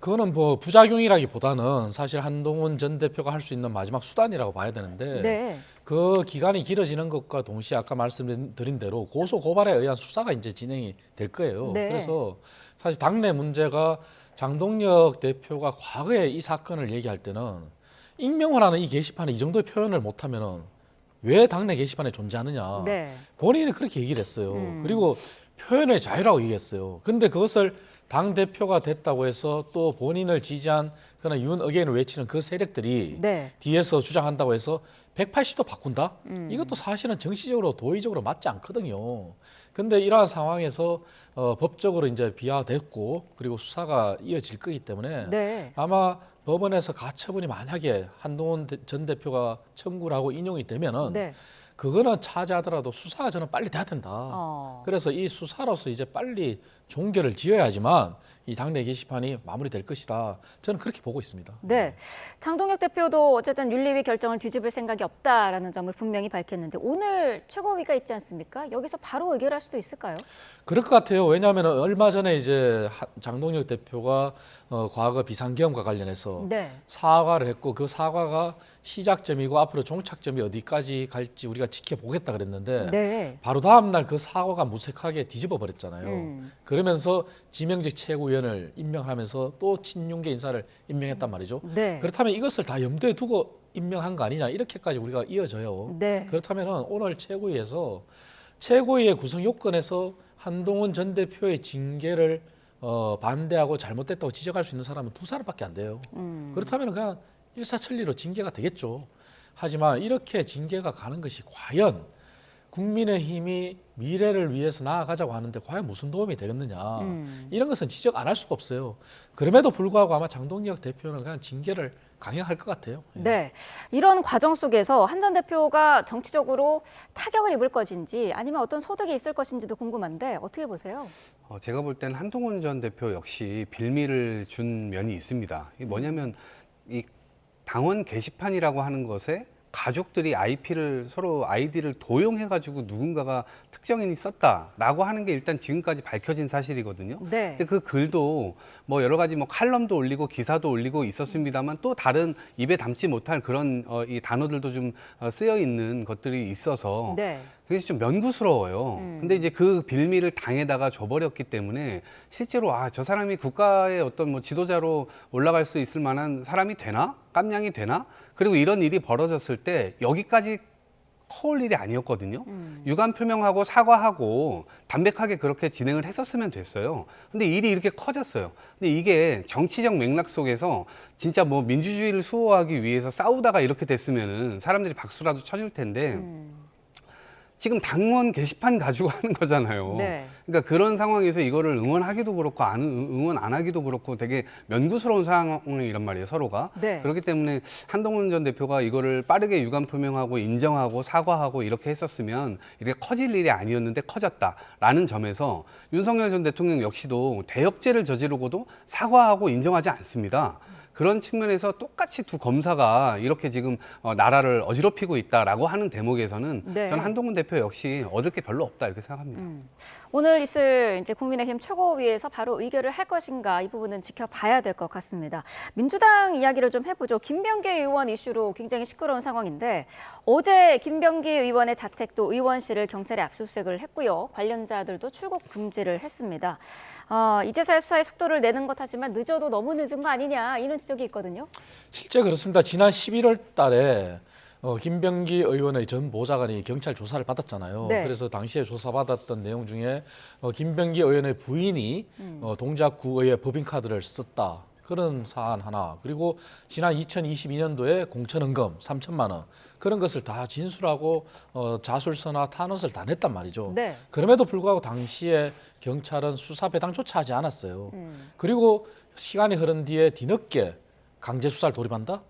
그거는 뭐 부작용이라기보다는 사실 한동훈 전 대표가 할 수 있는 마지막 수단이라고 봐야 되는데 네. 그 기간이 길어지는 것과 동시에 아까 말씀드린 대로 고소 고발에 의한 수사가 이제 진행이 될 거예요. 네. 그래서 사실 당내 문제가 장동혁 대표가 과거에 이 사건을 얘기할 때는 익명화라는 이 게시판에 이 정도의 표현을 못하면은 왜 당내 게시판에 존재하느냐. 네. 본인이 그렇게 얘기를 했어요. 그리고 표현의 자유라고 얘기했어요. 근데 그것을 당 대표가 됐다고 해서 또 본인을 지지한 그러나 윤 어게인을 외치는 그 세력들이 네. 뒤에서 주장한다고 해서 180도 바꾼다? 이것도 사실은 정치적으로 도의적으로 맞지 않거든요. 근데 이러한 상황에서 법적으로 이제 비화됐고 그리고 수사가 이어질 거기 때문에 네. 아마 법원에서 가처분이 만약에 한동훈 전 대표가 청구를 하고 인용이 되면은 네. 그거는 차지하더라도 수사가 저는 빨리 돼야 된다. 그래서 이 수사로서 이제 빨리 종결을 지어야지만 이 당내 게시판이 마무리될 것이다. 저는 그렇게 보고 있습니다. 네, 장동혁 대표도 어쨌든 윤리위 결정을 뒤집을 생각이 없다라는 점을 분명히 밝혔는데 오늘 최고위가 있지 않습니까? 여기서 바로 의결할 수도 있을까요? 그럴 것 같아요. 왜냐하면 얼마 전에 이제 장동혁 대표가 과거 비상계엄과 관련해서 네. 사과를 했고 그 사과가 시작점이고 앞으로 종착점이 어디까지 갈지 우리가 지켜보겠다 그랬는데 네. 바로 다음 날 그 사과가 무색하게 뒤집어 버렸잖아요. 그러면서 지명직 최고위원을 임명하면서 또 친윤계 인사를 임명했단 말이죠. 네. 그렇다면 이것을 다 염두에 두고 임명한 거 아니냐 이렇게까지 우리가 이어져요. 네. 그렇다면 오늘 최고위에서 최고위의 구성 요건에서 한동훈 전 대표의 징계를 반대하고 잘못됐다고 지적할 수 있는 사람은 2사람밖에 안 돼요. 그렇다면 그냥 일사천리로 징계가 되겠죠. 하지만 이렇게 징계가 가는 것이 과연 국민의힘이 미래를 위해서 나아가자고 하는데 과연 무슨 도움이 되겠느냐. 이런 것은 지적 안 할 수가 없어요. 그럼에도 불구하고 아마 장동혁 대표는 그냥 징계를 강행할 것 같아요. 네, 이런 과정 속에서 한 전 대표가 정치적으로 타격을 입을 것인지 아니면 어떤 소득이 있을 것인지도 궁금한데 어떻게 보세요? 제가 볼 때는 한동훈 전 대표 역시 빌미를 준 면이 있습니다. 이게 뭐냐면 이 당원 게시판이라고 하는 것에 가족들이 서로 아이디를 도용해가지고 누군가가 특정인이 썼다라고 하는 게 일단 지금까지 밝혀진 사실이거든요. 네. 근데 그 글도 뭐 여러 가지 뭐 칼럼도 올리고 기사도 올리고 있었습니다만 또 다른 입에 담지 못할 그런 이 단어들도 좀 쓰여 있는 것들이 있어서 네. 그게 좀 면구스러워요. 근데 이제 그 빌미를 당에다가 줘버렸기 때문에 실제로 저 사람이 국가의 어떤 뭐 지도자로 올라갈 수 있을 만한 사람이 되나? 깜냥이 되나? 그리고 이런 일이 벌어졌을 때 여기까지 커올 일이 아니었거든요. 유감 표명하고 사과하고 담백하게 그렇게 진행을 했었으면 됐어요. 근데 일이 이렇게 커졌어요. 근데 이게 정치적 맥락 속에서 진짜 뭐 민주주의를 수호하기 위해서 싸우다가 이렇게 됐으면은 사람들이 박수라도 쳐줄 텐데 지금 당원 게시판 가지고 하는 거잖아요. 네. 그러니까 그런 상황에서 이거를 응원하기도 그렇고 응원 안 하기도 그렇고 되게 면구스러운 상황이란 말이에요, 서로가. 네. 그렇기 때문에 한동훈 전 대표가 이거를 빠르게 유감 표명하고 인정하고 사과하고 이렇게 했었으면 이렇게 커질 일이 아니었는데 커졌다라는 점에서 윤석열 전 대통령 역시도 대역죄를 저지르고도 사과하고 인정하지 않습니다. 그런 측면에서 똑같이 두 검사가 이렇게 지금 나라를 어지럽히고 있다라고 하는 대목에서는 네. 저는 한동훈 대표 역시 얻을 게 별로 없다 이렇게 생각합니다. 오늘 있을 이제 국민의힘 최고위에서 바로 의결을 할 것인가 이 부분은 지켜봐야 될 것 같습니다. 민주당 이야기를 좀 해보죠. 김병기 의원 이슈로 굉장히 시끄러운 상황인데 어제 김병기 의원의 자택도 의원실을 경찰에 압수수색을 했고요. 관련자들도 출국 금지를 했습니다. 이제서야 수사의 속도를 내는 것 하지만 늦어도 너무 늦은 거 아니냐 이런 지적이 있거든요. 실제 그렇습니다. 지난 11월 달에 김병기 의원의 전 보좌관이 경찰 조사를 받았잖아요. 네. 그래서 당시에 조사받았던 내용 중에 김병기 의원의 부인이 동작구의 법인카드를 썼다. 그런 사안 하나. 그리고 지난 2022년도에 공천헌금 3천만 원. 그런 것을 다 진술하고 자술서나 탄원서를 다 냈단 말이죠. 네. 그럼에도 불구하고 당시에 경찰은 수사 배당조차 하지 않았어요. 그리고 시간이 흐른 뒤에 뒤늦게 강제 수사를 돌입한다?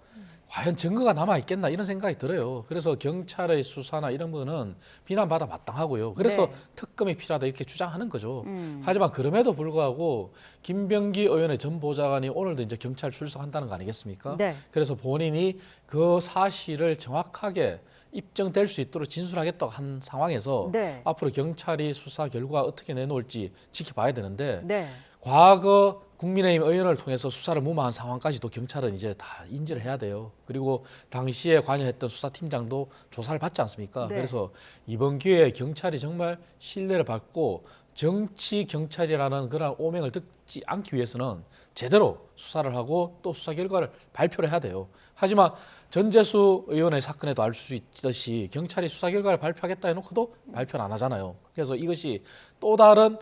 과연 증거가 남아있겠나 이런 생각이 들어요. 그래서 경찰의 수사나 이런 거는 비난받아 마땅하고요. 그래서 네. 특검이 필요하다 이렇게 주장하는 거죠. 하지만 그럼에도 불구하고 김병기 의원의 전 보좌관이 오늘도 이제 경찰 출석한다는 거 아니겠습니까? 네. 그래서 본인이 그 사실을 정확하게 입증될 수 있도록 진술하겠다고 한 상황에서 네. 앞으로 경찰이 수사 결과 어떻게 내놓을지 지켜봐야 되는데 네. 과거 국민의힘 의원을 통해서 수사를 무마한 상황까지도 경찰은 이제 다 인지를 해야 돼요. 그리고 당시에 관여했던 수사팀장도 조사를 받지 않습니까? 네. 그래서 이번 기회에 경찰이 정말 신뢰를 받고 정치 경찰이라는 그런 오명을 듣지 않기 위해서는 제대로 수사를 하고 또 수사 결과를 발표를 해야 돼요. 하지만 전재수 의원의 사건에도 알 수 있듯이 경찰이 수사 결과를 발표하겠다 해놓고도 발표를 안 하잖아요. 그래서 이것이 또 다른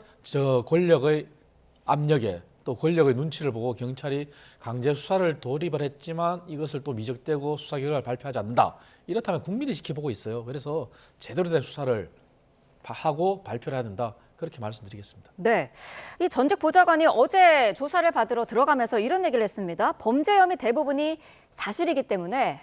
권력의 압력에 또 권력의 눈치를 보고 경찰이 강제 수사를 돌입을 했지만 이것을 또 미적대고 수사 결과를 발표하지 않는다. 이렇다면 국민이 지켜보고 있어요. 그래서 제대로 된 수사를 하고 발표를 해야 된다. 그렇게 말씀드리겠습니다. 네, 이 전직 보좌관이 어제 조사를 받으러 들어가면서 이런 얘기를 했습니다. 범죄 혐의 대부분이 사실이기 때문에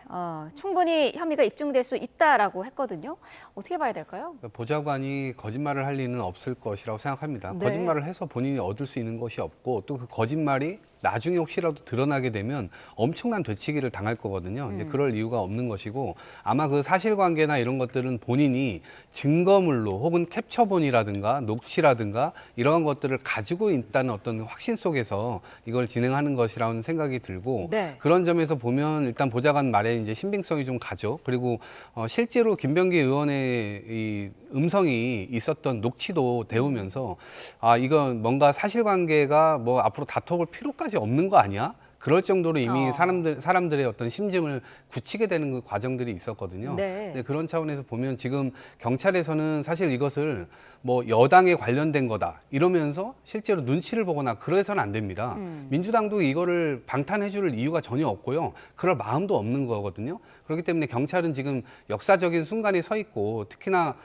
충분히 혐의가 입증될 수 있다라고 했거든요. 어떻게 봐야 될까요? 보좌관이 거짓말을 할 리는 없을 것이라고 생각합니다. 네. 거짓말을 해서 본인이 얻을 수 있는 것이 없고 또 그 거짓말이 나중에 혹시라도 드러나게 되면 엄청난 되치기를 당할 거거든요. 이제 그럴 이유가 없는 것이고 아마 그 사실관계나 이런 것들은 본인이 증거물로 혹은 캡처본이라든가 녹취라든가 이러한 것들을 가지고 있다는 어떤 확신 속에서 이걸 진행하는 것이라는 생각이 들고 네. 그런 점에서 보면 일단 보좌관 말에 이제 신빙성이 좀 가죠. 그리고 실제로 김병기 의원의 이 음성이 있었던 녹취도 배우면서 아 이건 뭔가 사실관계가 뭐 앞으로 다퉈볼 필요까지 없는 거 아니야? 그럴 정도로 이미 사람들의 어떤 심증을 굳히게 되는 그 과정들이 있었거든요. 네. 근데 그런 차원에서 보면 지금 경찰에서는 사실 이것을 뭐 여당에 관련된 거다 이러면서 실제로 눈치를 보거나 그래서는 안 됩니다. 민주당도 이거를 방탄해 줄 이유가 전혀 없고요. 그럴 마음도 없는 거거든요. 그렇기 때문에 경찰은 지금 역사적인 순간에 서 있고 특히나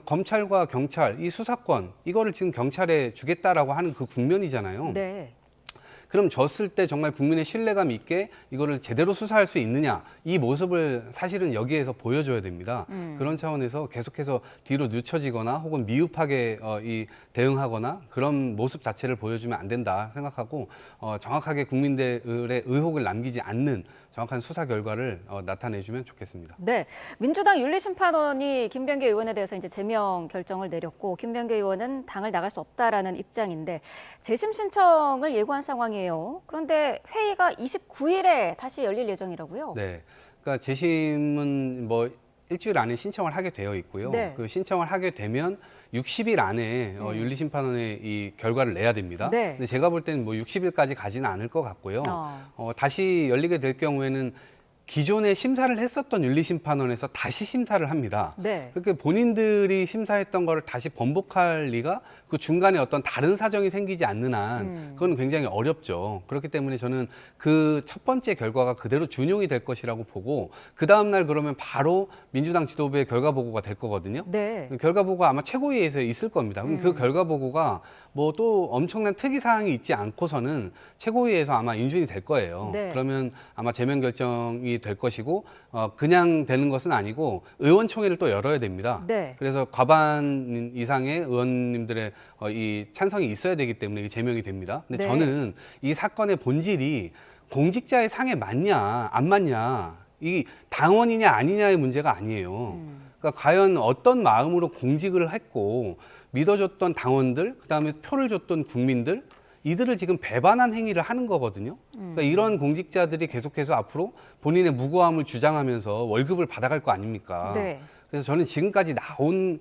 검찰과 경찰, 이 수사권 이거를 지금 경찰에 주겠다라고 하는 그 국면이잖아요. 네. 그럼 졌을 때 정말 국민의 신뢰감 있게 이거를 제대로 수사할 수 있느냐 이 모습을 사실은 여기에서 보여줘야 됩니다. 그런 차원에서 계속해서 뒤로 늦춰지거나 혹은 미흡하게 이 대응하거나 그런 모습 자체를 보여주면 안 된다 생각하고 정확하게 국민들의 의혹을 남기지 않는 정확한 수사 결과를 나타내주면 좋겠습니다. 네, 민주당 윤리심판원이 김병기 의원에 대해서 이제 제명 결정을 내렸고 김병기 의원은 당을 나갈 수 없다라는 입장인데 재심 신청을 예고한 상황이에요. 그런데 회의가 29일에 다시 열릴 예정이라고요? 네, 그러니까 재심은 뭐 일주일 안에 신청을 하게 되어 있고요. 네. 그 신청을 하게 되면 60일 안에 윤리심판원의 이 결과를 내야 됩니다. 네. 근데 제가 볼 때는 뭐 60일까지 가지는 않을 것 같고요. 다시 열리게 될 경우에는 기존에 심사를 했었던 윤리심판원에서 다시 심사를 합니다. 네. 그렇게 본인들이 심사했던 거를 다시 번복할 리가 그 중간에 어떤 다른 사정이 생기지 않는 한 그건 굉장히 어렵죠. 그렇기 때문에 저는 그 첫 번째 결과가 그대로 준용이 될 것이라고 보고 그 다음 날 그러면 바로 민주당 지도부의 결과 보고가 될 거거든요. 네. 그 결과 보고가 아마 최고위에서 있을 겁니다. 그럼 그 결과 보고가 뭐 또 엄청난 특이 사항이 있지 않고서는 최고위에서 아마 인준이 될 거예요. 네. 그러면 아마 제명 결정이 될 것이고 그냥 되는 것은 아니고 의원총회를 또 열어야 됩니다. 네. 그래서 과반 이상의 의원님들의 이 찬성이 있어야 되기 때문에 제명이 됩니다. 근데 네. 저는 이 사건의 본질이 공직자의 상에 맞냐 안 맞냐 이 당원이냐 아니냐의 문제가 아니에요. 그러니까 과연 어떤 마음으로 공직을 했고 믿어줬던 당원들, 그다음에 표를 줬던 국민들 이들을 지금 배반한 행위를 하는 거거든요. 그러니까 이런 공직자들이 계속해서 앞으로 본인의 무고함을 주장하면서 월급을 받아갈 거 아닙니까? 네. 그래서 저는 지금까지 나온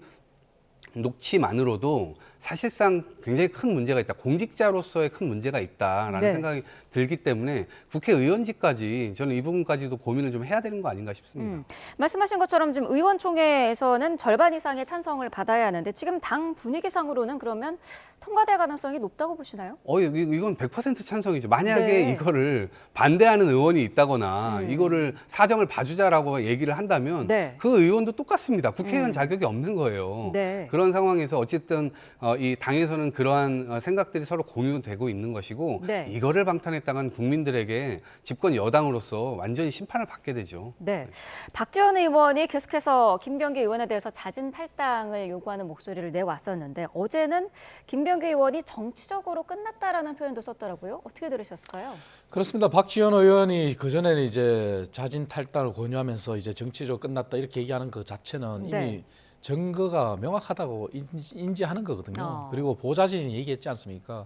녹취만으로도 사실상 굉장히 큰 문제가 있다. 공직자로서의 큰 문제가 있다라는 네. 생각이 들기 때문에 국회의원직까지 저는 이 부분까지도 고민을 좀 해야 되는 거 아닌가 싶습니다. 말씀하신 것처럼 지금 의원총회에서는 절반 이상의 찬성을 받아야 하는데 지금 당 분위기상으로는 그러면 통과될 가능성이 높다고 보시나요? 이건 100% 찬성이죠. 만약에 네. 이거를 반대하는 의원이 있다거나 이거를 사정을 봐주자라고 얘기를 한다면 네. 그 의원도 똑같습니다. 국회의원 자격이 없는 거예요. 네. 그런 상황에서 어쨌든 이 당에서는 그러한 생각들이 서로 공유되고 있는 것이고 네. 이거를 방탄했다간 국민들에게 집권 여당으로서 완전히 심판을 받게 되죠. 네. 박지원 의원이 계속해서 김병기 의원에 대해서 자진 탈당을 요구하는 목소리를 내왔었는데 어제는 김병기 의원이 정치적으로 끝났다라는 표현도 썼더라고요. 어떻게 들으셨을까요? 그렇습니다. 박지원 의원이 그전에는 이제 자진 탈당을 권유하면서 이제 정치적으로 끝났다 이렇게 얘기하는 그 자체는 이미 네. 증거가 명확하다고 인지하는 거거든요. 그리고 보좌진이 얘기했지 않습니까?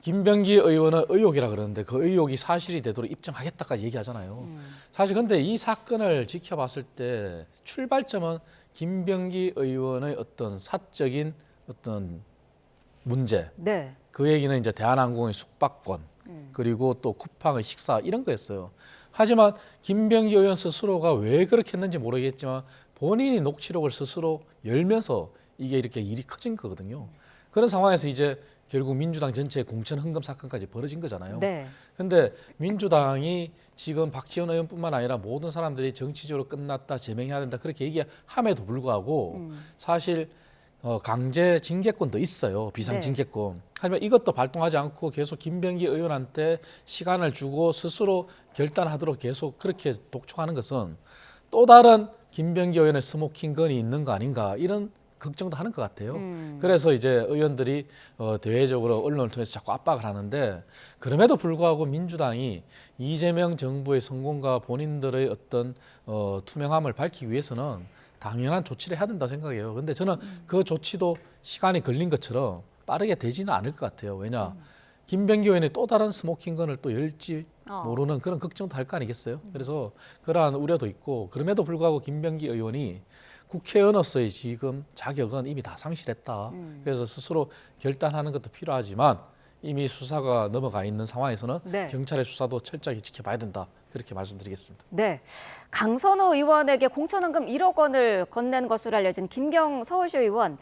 김병기 의원은 의혹이라 그러는데 그 의혹이 사실이 되도록 입증하겠다까지 얘기하잖아요. 사실 근데 이 사건을 지켜봤을 때 출발점은 김병기 의원의 어떤 사적인 어떤 문제, 네. 그 얘기는 이제 대한항공의 숙박권, 그리고 또 쿠팡의 식사 이런 거였어요. 하지만 김병기 의원 스스로가 왜 그렇게 했는지 모르겠지만 본인이 녹취록을 스스로 열면서 이게 이렇게 일이 커진 거거든요. 그런 상황에서 이제 결국 민주당 전체의 공천 흥금 사건까지 벌어진 거잖아요. 네. 근데 민주당이 지금 박지원 의원뿐만 아니라 모든 사람들이 정치적으로 끝났다, 제명해야 된다 그렇게 얘기함에도 불구하고 사실 강제 징계권도 있어요. 비상징계권. 하지만 이것도 발동하지 않고 계속 김병기 의원한테 시간을 주고 스스로 결단하도록 계속 그렇게 독촉하는 것은 또 다른 김병기 의원의 스모킹건이 있는 거 아닌가 이런 걱정도 하는 것 같아요. 그래서 이제 의원들이 대외적으로 언론을 통해서 자꾸 압박을 하는데 그럼에도 불구하고 민주당이 이재명 정부의 성공과 본인들의 어떤 투명함을 밝히기 위해서는 당연한 조치를 해야 된다고 생각해요. 근데 저는 그 조치도 시간이 걸린 것처럼 빠르게 되지는 않을 것 같아요. 왜냐? 김병기 의원이 또 다른 스모킹건을 또 열지 모르는 그런 걱정도 할 거 아니겠어요? 그래서 그러한 우려도 있고 그럼에도 불구하고 김병기 의원이 국회의원으로서의 지금 자격은 이미 다 상실했다. 그래서 스스로 결단하는 것도 필요하지만 이미 수사가 넘어가 있는 상황에서는 네. 경찰의 수사도 철저히 지켜봐야 된다. 그렇게 말씀드리겠습니다. 네, 강선우 의원에게 공천헌금 1억 원을 건넨 것으로 알려진 김경 서울시 의원.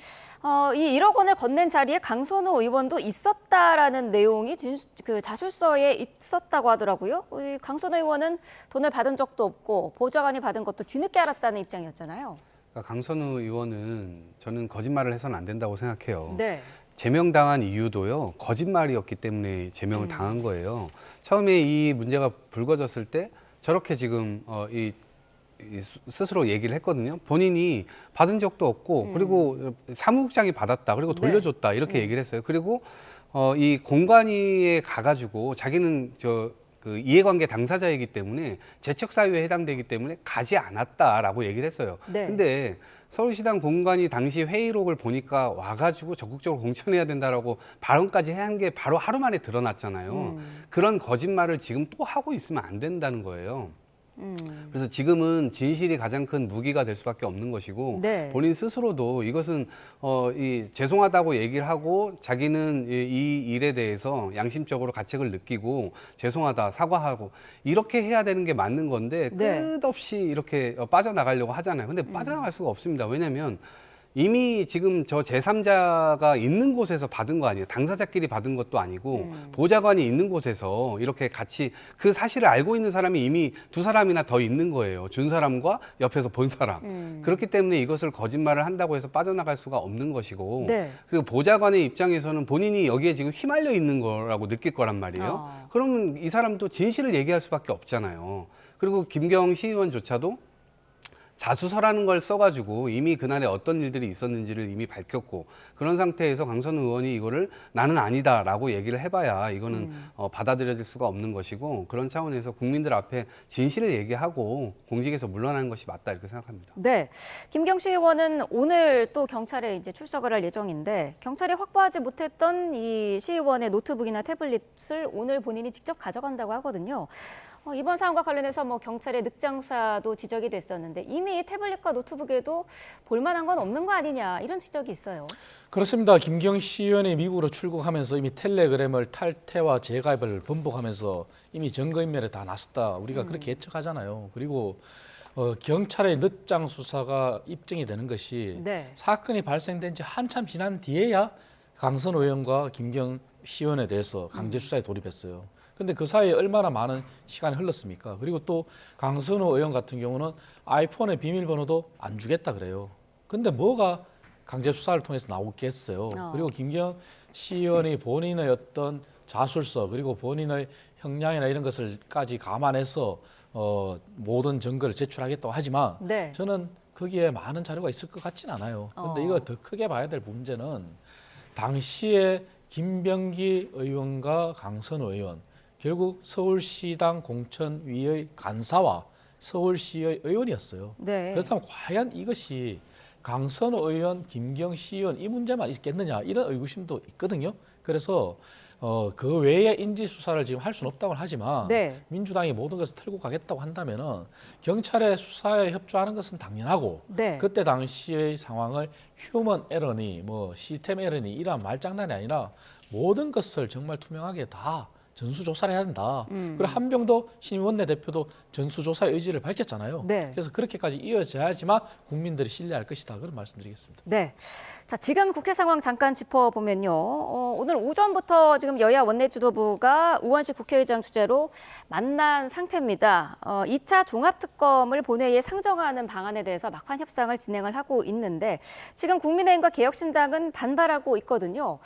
이 1억 원을 건넨 자리에 강선우 의원도 있었다라는 내용이 그 자술서에 있었다고 하더라고요. 이 강선우 의원은 돈을 받은 적도 없고 보좌관이 받은 것도 뒤늦게 알았다는 입장이었잖아요. 그러니까 강선우 의원은 저는 거짓말을 해서는 안 된다고 생각해요. 네. 제명당한 이유도요, 거짓말이었기 때문에 제명을 당한 거예요. 처음에 이 문제가 불거졌을 때 저렇게 지금 스스로 얘기를 했거든요. 본인이 받은 적도 없고 그리고 사무국장이 받았다. 그리고 돌려줬다. 이렇게 얘기를 했어요. 그리고 이 공관위에 가가지고 자기는 그 이해관계 당사자이기 때문에 재척사유에 해당되기 때문에 가지 않았다라고 얘기를 했어요. 네. 근데 서울시당 공관위 당시 회의록을 보니까 와가지고 적극적으로 공천해야 된다라고 발언까지 한 게 바로 하루 만에 드러났잖아요. 그런 거짓말을 지금 또 하고 있으면 안 된다는 거예요. 그래서 지금은 진실이 가장 큰 무기가 될 수밖에 없는 것이고 네. 본인 스스로도 이것은 죄송하다고 얘기를 하고 자기는 이 일에 대해서 양심적으로 가책을 느끼고 죄송하다 사과하고 이렇게 해야 되는 게 맞는 건데 네. 끝없이 이렇게 빠져나가려고 하잖아요. 근데 빠져나갈 수가 없습니다. 왜냐하면 이미 지금 저 제3자가 있는 곳에서 받은 거 아니에요. 당사자끼리 받은 것도 아니고 보좌관이 있는 곳에서 이렇게 같이 그 사실을 알고 있는 사람이 이미 두 사람이나 더 있는 거예요. 준 사람과 옆에서 본 사람. 그렇기 때문에 이것을 거짓말을 한다고 해서 빠져나갈 수가 없는 것이고 네. 그리고 보좌관의 입장에서는 본인이 여기에 지금 휘말려 있는 거라고 느낄 거란 말이에요. 그러면 이 사람도 진실을 얘기할 수밖에 없잖아요. 그리고 김경 시의원조차도 자수서라는 걸 써가지고 이미 그날에 어떤 일들이 있었는지를 이미 밝혔고 그런 상태에서 강선우 의원이 이거를 나는 아니다라고 얘기를 해봐야 이거는 받아들여질 수가 없는 것이고 그런 차원에서 국민들 앞에 진실을 얘기하고 공직에서 물러나는 것이 맞다 이렇게 생각합니다. 네, 김경 시의원은 오늘 또 경찰에 이제 출석을 할 예정인데 경찰이 확보하지 못했던 이 시의원의 노트북이나 태블릿을 오늘 본인이 직접 가져간다고 하거든요. 이번 사안과 관련해서 경찰의 늑장 수사도 지적이 됐었는데 이미 태블릿과 노트북에도 볼만한 건 없는 거 아니냐 이런 지적이 있어요. 그렇습니다. 김경 시의원이 미국으로 출국하면서 이미 텔레그램을 탈퇴와 재가입을 번복하면서 이미 증거인멸에 다 나섰다. 우리가 그렇게 예측하잖아요. 그리고 경찰의 늦장 수사가 입증이 되는 것이 네. 사건이 발생된 지 한참 지난 뒤에야 강선우 의원과 김경 시의원에 대해서 강제 수사에 돌입했어요. 근데 그 사이에 얼마나 많은 시간이 흘렀습니까? 그리고 또 강선우 의원 같은 경우는 아이폰의 비밀번호도 안 주겠다 그래요. 근데 뭐가 강제 수사를 통해서 나오겠어요. 그리고 김경 시의원이 본인의 어떤 자술서 그리고 본인의 형량이나 이런 것을까지 감안해서 모든 증거를 제출하겠다고 하지만 네. 저는 거기에 많은 자료가 있을 것 같진 않아요. 근데 이거 더 크게 봐야 될 문제는 당시에 김병기 의원과 강선우 의원 결국 서울시당 공천위의 간사와 서울시의 의원이었어요. 네. 그렇다면 과연 이것이 강선우 의원, 김경 시의원 이 문제만 있겠느냐 이런 의구심도 있거든요. 그래서 그 외에 인지 수사를 지금 할 수는 없다고 하지만 네. 민주당이 모든 것을 털고 가겠다고 한다면은 경찰의 수사에 협조하는 것은 당연하고 네. 그때 당시의 상황을 휴먼 에러니 뭐 시스템 에러니 이런 말장난이 아니라 모든 것을 정말 투명하게 다 전수조사를 해야 된다. 그리고 한병도 신임 원내대표도 전수조사 의지를 밝혔잖아요. 네. 그래서 그렇게까지 이어져야지만 국민들이 신뢰할 것이다. 그런 말씀드리겠습니다. 네. 자, 지금 국회 상황 잠깐 짚어보면요. 오늘 오전부터 지금 여야 원내주도부가 우원식 국회의장 주재로 만난 상태입니다. 2차 종합특검을 본회의에 상정하는 방안에 대해서 막판 협상을 진행을 하고 있는데 지금 국민의힘과 개혁신당은 반발하고 있거든요.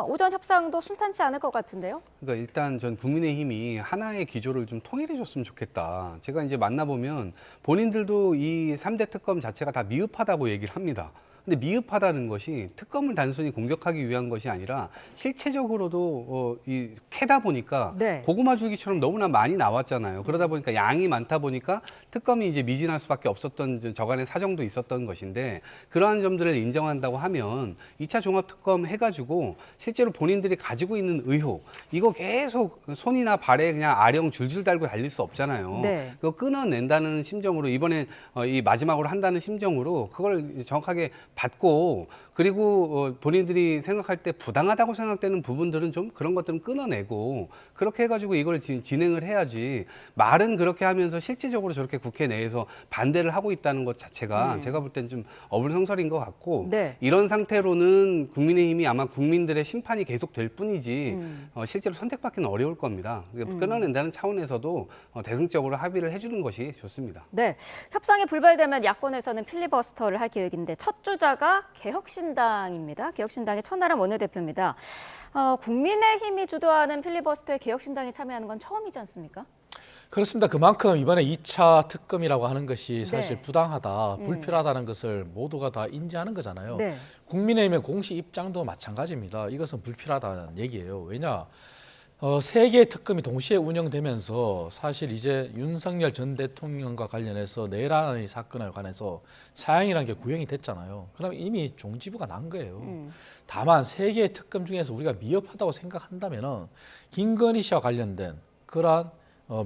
오전 협상도 순탄치 않을 것 같은데요. 그러니까 일단 전 국민의힘이 하나의 기조를 좀 통일해 줬으면 좋겠다. 제가 이제 만나보면 본인들도 이 3대 특검 자체가 다 미흡하다고 얘기를 합니다. 근데 미흡하다는 것이 특검을 단순히 공격하기 위한 것이 아니라 실체적으로도 이 캐다 보니까 네. 고구마 줄기처럼 너무나 많이 나왔잖아요. 그러다 보니까 양이 많다 보니까 특검이 이제 미진할 수밖에 없었던 저간의 사정도 있었던 것인데 그러한 점들을 인정한다고 하면 2차 종합특검 해가지고 실제로 본인들이 가지고 있는 의혹 이거 계속 손이나 발에 그냥 아령 줄줄 달고 달릴 수 없잖아요. 네. 그거 끊어낸다는 심정으로 이번에 이 마지막으로 한다는 심정으로 그걸 정확하게 받고 그리고 본인들이 생각할 때 부당하다고 생각되는 부분들은 좀 그런 것들은 끊어내고 그렇게 해가지고 이걸 진행을 해야지 말은 그렇게 하면서 실질적으로 저렇게 국회 내에서 반대를 하고 있다는 것 자체가 제가 볼 땐 좀 어불성설인 것 같고 네. 이런 상태로는 국민의힘이 아마 국민들의 심판이 계속 될 뿐이지 실제로 선택받기는 어려울 겁니다. 끊어낸다는 차원에서도 대승적으로 합의를 해주는 것이 좋습니다. 네, 협상이 불발되면 야권에서는 필리버스터를 할 계획인데 첫 주자가 개혁신당입니다. 개혁신당의 천하람 원내대표입니다. 국민의힘이 주도하는 필리버스터에 개혁신당이 참여하는 건 처음이지 않습니까? 그렇습니다. 그만큼 이번에 2차 특검이라고 하는 것이 사실 네. 부당하다, 불필요하다는 것을 모두가 다 인지하는 거잖아요. 네. 국민의힘의 공식 입장도 마찬가지입니다. 이것은 불필요하다는 얘기예요. 왜냐? 3개의 특검이 동시에 운영되면서 사실 이제 윤석열 전 대통령과 관련해서 내란의 사건에 관해서 사형이라는 게 구형이 됐잖아요. 그럼 이미 종지부가 난 거예요. 다만 3개의 특검 중에서 우리가 미흡하다고 생각한다면은 김건희 씨와 관련된 그러한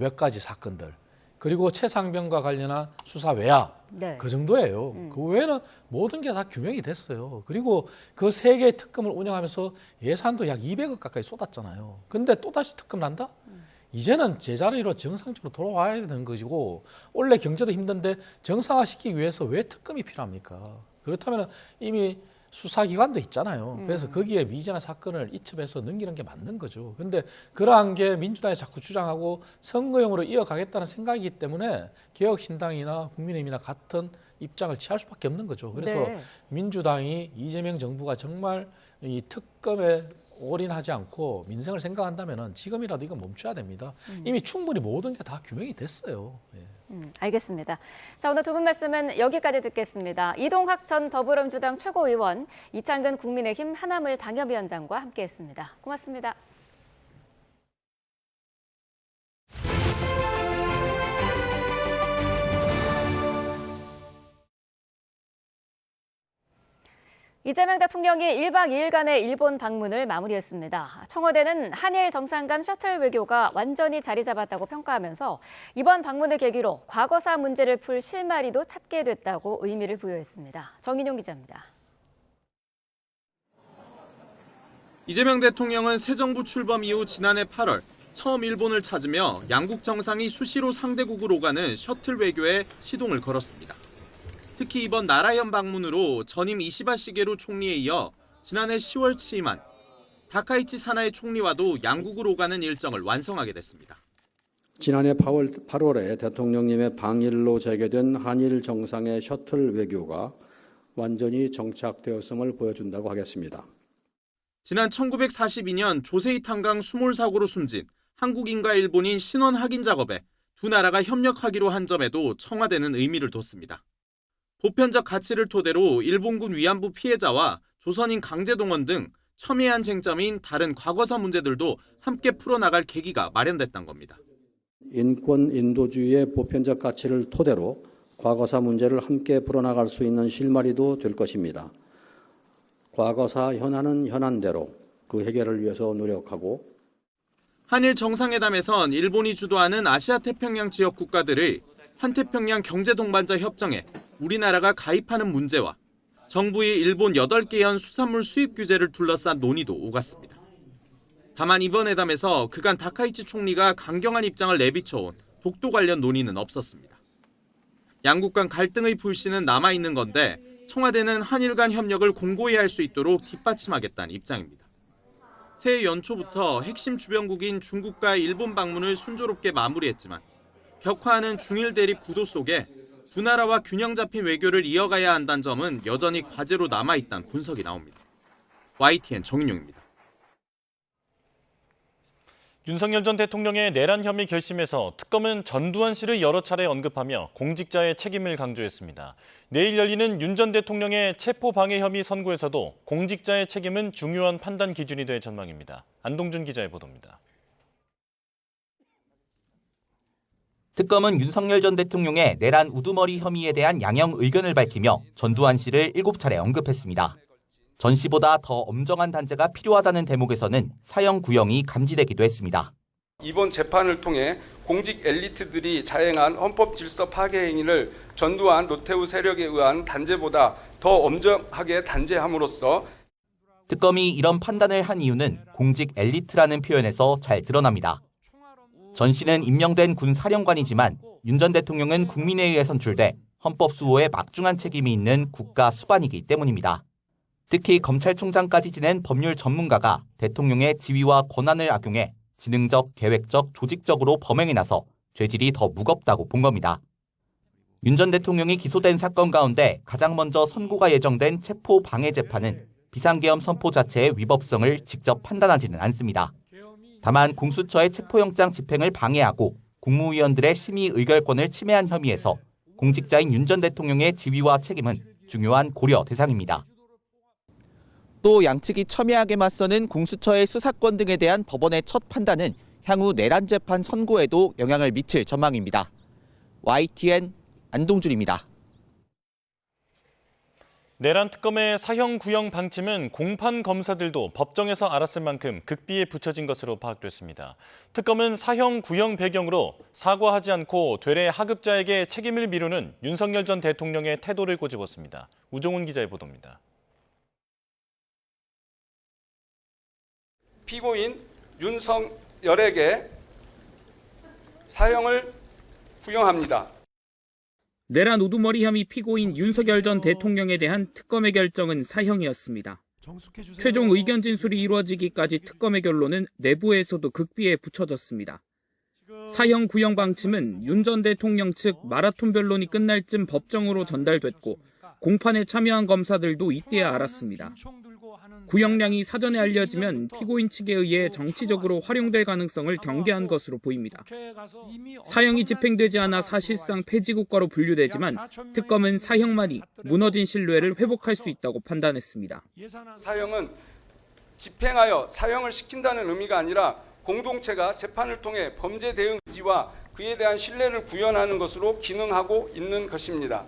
몇 가지 사건들 그리고 최상병과 관련한 수사 외야 네. 그 정도예요. 그 외에는 모든 게 다 규명이 됐어요. 그리고 그 3개의 특검을 운영하면서 예산도 약 200억 가까이 쏟았잖아요. 근데 또다시 특검을 한다? 이제는 제자리로 정상적으로 돌아와야 되는 것이고 원래 경제도 힘든데 정상화시키기 위해서 왜 특검이 필요합니까? 그렇다면 이미 수사기관도 있잖아요. 그래서 거기에 미진한 사건을 이첩해서 넘기는 게 맞는 거죠. 그런데 그러한 게 민주당이 자꾸 주장하고 선거용으로 이어가겠다는 생각이기 때문에 개혁신당이나 국민의힘이나 같은 입장을 취할 수밖에 없는 거죠. 그래서 네. 민주당이 이재명 정부가 정말 이 특검에 올인하지 않고 민생을 생각한다면 지금이라도 이건 멈춰야 됩니다. 이미 충분히 모든 게 다 규명이 됐어요. 예. 알겠습니다. 자, 오늘 두 분 말씀은 여기까지 듣겠습니다. 이동학 전 더불어민주당 최고위원, 이창근 국민의힘 하나물 당협위원장과 함께했습니다. 고맙습니다. 이재명 대통령이 1박 2일간의 일본 방문을 마무리했습니다. 청와대는 한일 정상 간 셔틀 외교가 완전히 자리 잡았다고 평가하면서 이번 방문을 계기로 과거사 문제를 풀 실마리도 찾게 됐다고 의미를 부여했습니다. 정인용 기자입니다. 이재명 대통령은 새 정부 출범 이후 지난해 8월 처음 일본을 찾으며 양국 정상이 수시로 상대국을 오가는 셔틀 외교에 시동을 걸었습니다. 특히 이번 나라현 방문으로 전임 이시바 시게루 총리에 이어 지난해 10월 취임한 다카이치 사나이 총리와도 양국을 오가는 일정을 완성하게 됐습니다. 지난해 8월에 대통령님의 방일로 재개된 한일 정상의 셔틀 외교가 완전히 정착되었음을 보여준다고 하겠습니다. 지난 1942년 조세이 탄강 수몰 사고로 숨진 한국인과 일본인 신원 확인 작업에 두 나라가 협력하기로 한 점에도 청와대는 의미를 뒀습니다. 보편적 가치를 토대로 일본군 위안부 피해자와 조선인 강제동원 등 첨예한 쟁점인 다른 과거사 문제들도 함께 풀어나갈 계기가 마련됐던 겁니다. 인권 인도주의의 보편적 가치를 토대로 과거사 문제를 함께 풀어나갈 수 있는 실마리도 될 것입니다. 과거사 현안은 현안대로, 그 해결을 위해서 노력하고 한일 정상회담에선 일본이 주도하는 아시아 태평양 지역 국가들의 환태평양 경제동반자 협정에 우리나라가 가입하는 문제와 정부의 일본 8개연 수산물 수입 규제를 둘러싼 논의도 오갔습니다. 다만 이번 회담에서 그간 다카이치 총리가 강경한 입장을 내비쳐온 독도 관련 논의는 없었습니다. 양국 간 갈등의 불씨는 남아있는 건데 청와대는 한일 간 협력을 공고히 할 수 있도록 뒷받침하겠다는 입장입니다. 새해 연초부터 핵심 주변국인 중국과 일본 방문을 순조롭게 마무리했지만 격화하는 중일 대립 구도 속에 두 나라와 균형 잡힌 외교를 이어가야 한다는 점은 여전히 과제로 남아있다는 분석이 나옵니다. YTN 정인용입니다. 윤석열 전 대통령의 내란 혐의 결심에서 특검은 전두환 씨를 여러 차례 언급하며 공직자의 책임을 강조했습니다. 내일 열리는 윤 전 대통령의 체포방해 혐의 선고에서도 공직자의 책임은 중요한 판단 기준이 될 전망입니다. 안동준 기자의 보도입니다. 특검은 윤석열 전 대통령의 내란 우두머리 혐의에 대한 양형 의견을 밝히며 전두환 씨를 7차례 언급했습니다. 전 씨보다 더 엄정한 단죄가 필요하다는 대목에서는 사형 구형이 감지되기도 했습니다. 이번 재판을 통해 공직 엘리트들이 자행한 헌법 질서 파괴 행위를 전두환 노태우 세력에 의한 단죄보다 더 엄정하게 단죄함으로써 특검이 이런 판단을 한 이유는 공직 엘리트라는 표현에서 잘 드러납니다. 전 씨는 임명된 군 사령관이지만 윤 전 대통령은 국민에 의해 선출돼 헌법 수호에 막중한 책임이 있는 국가 수반이기 때문입니다. 특히 검찰총장까지 지낸 법률 전문가가 대통령의 지위와 권한을 악용해 지능적, 계획적, 조직적으로 범행에 나서 죄질이 더 무겁다고 본 겁니다. 윤 전 대통령이 기소된 사건 가운데 가장 먼저 선고가 예정된 체포 방해 재판은 비상계엄 선포 자체의 위법성을 직접 판단하지는 않습니다. 다만 공수처의 체포영장 집행을 방해하고 국무위원들의 심의 의결권을 침해한 혐의에서 공직자인 윤 전 대통령의 지위와 책임은 중요한 고려 대상입니다. 또 양측이 첨예하게 맞서는 공수처의 수사권 등에 대한 법원의 첫 판단은 향후 내란 재판 선고에도 영향을 미칠 전망입니다. YTN 안동준입니다. 내란 특검의 사형 구형 방침은 공판 검사들도 법정에서 알았을 만큼 극비에 붙여진 것으로 파악됐습니다. 특검은 사형 구형 배경으로 사과하지 않고 되레 하급자에게 책임을 미루는 윤석열 전 대통령의 태도를 꼬집었습니다. 우종훈 기자의 보도입니다. 피고인 윤석열에게 사형을 구형합니다. 내란 우두머리 혐의 피고인 윤석열 전 대통령에 대한 특검의 결정은 사형이었습니다. 최종 의견 진술이 이루어지기까지 특검의 결론은 내부에서도 극비에 붙여졌습니다. 사형 구형 방침은 윤 전 대통령 측 마라톤 변론이 끝날 쯤 법정으로 전달됐고 공판에 참여한 검사들도 이때야 알았습니다. 구형량이 사전에 알려지면 피고인 측에 의해 정치적으로 활용될 가능성을 경계한 것으로 보입니다. 사형이 집행되지 않아 사실상 폐지국가로 분류되지만 특검은 사형만이 무너진 신뢰를 회복할 수 있다고 판단했습니다. 사형은 집행하여 사형을 시킨다는 의미가 아니라 공동체가 재판을 통해 범죄 대응 의지와 그에 대한 신뢰를 구현하는 것으로 기능하고 있는 것입니다.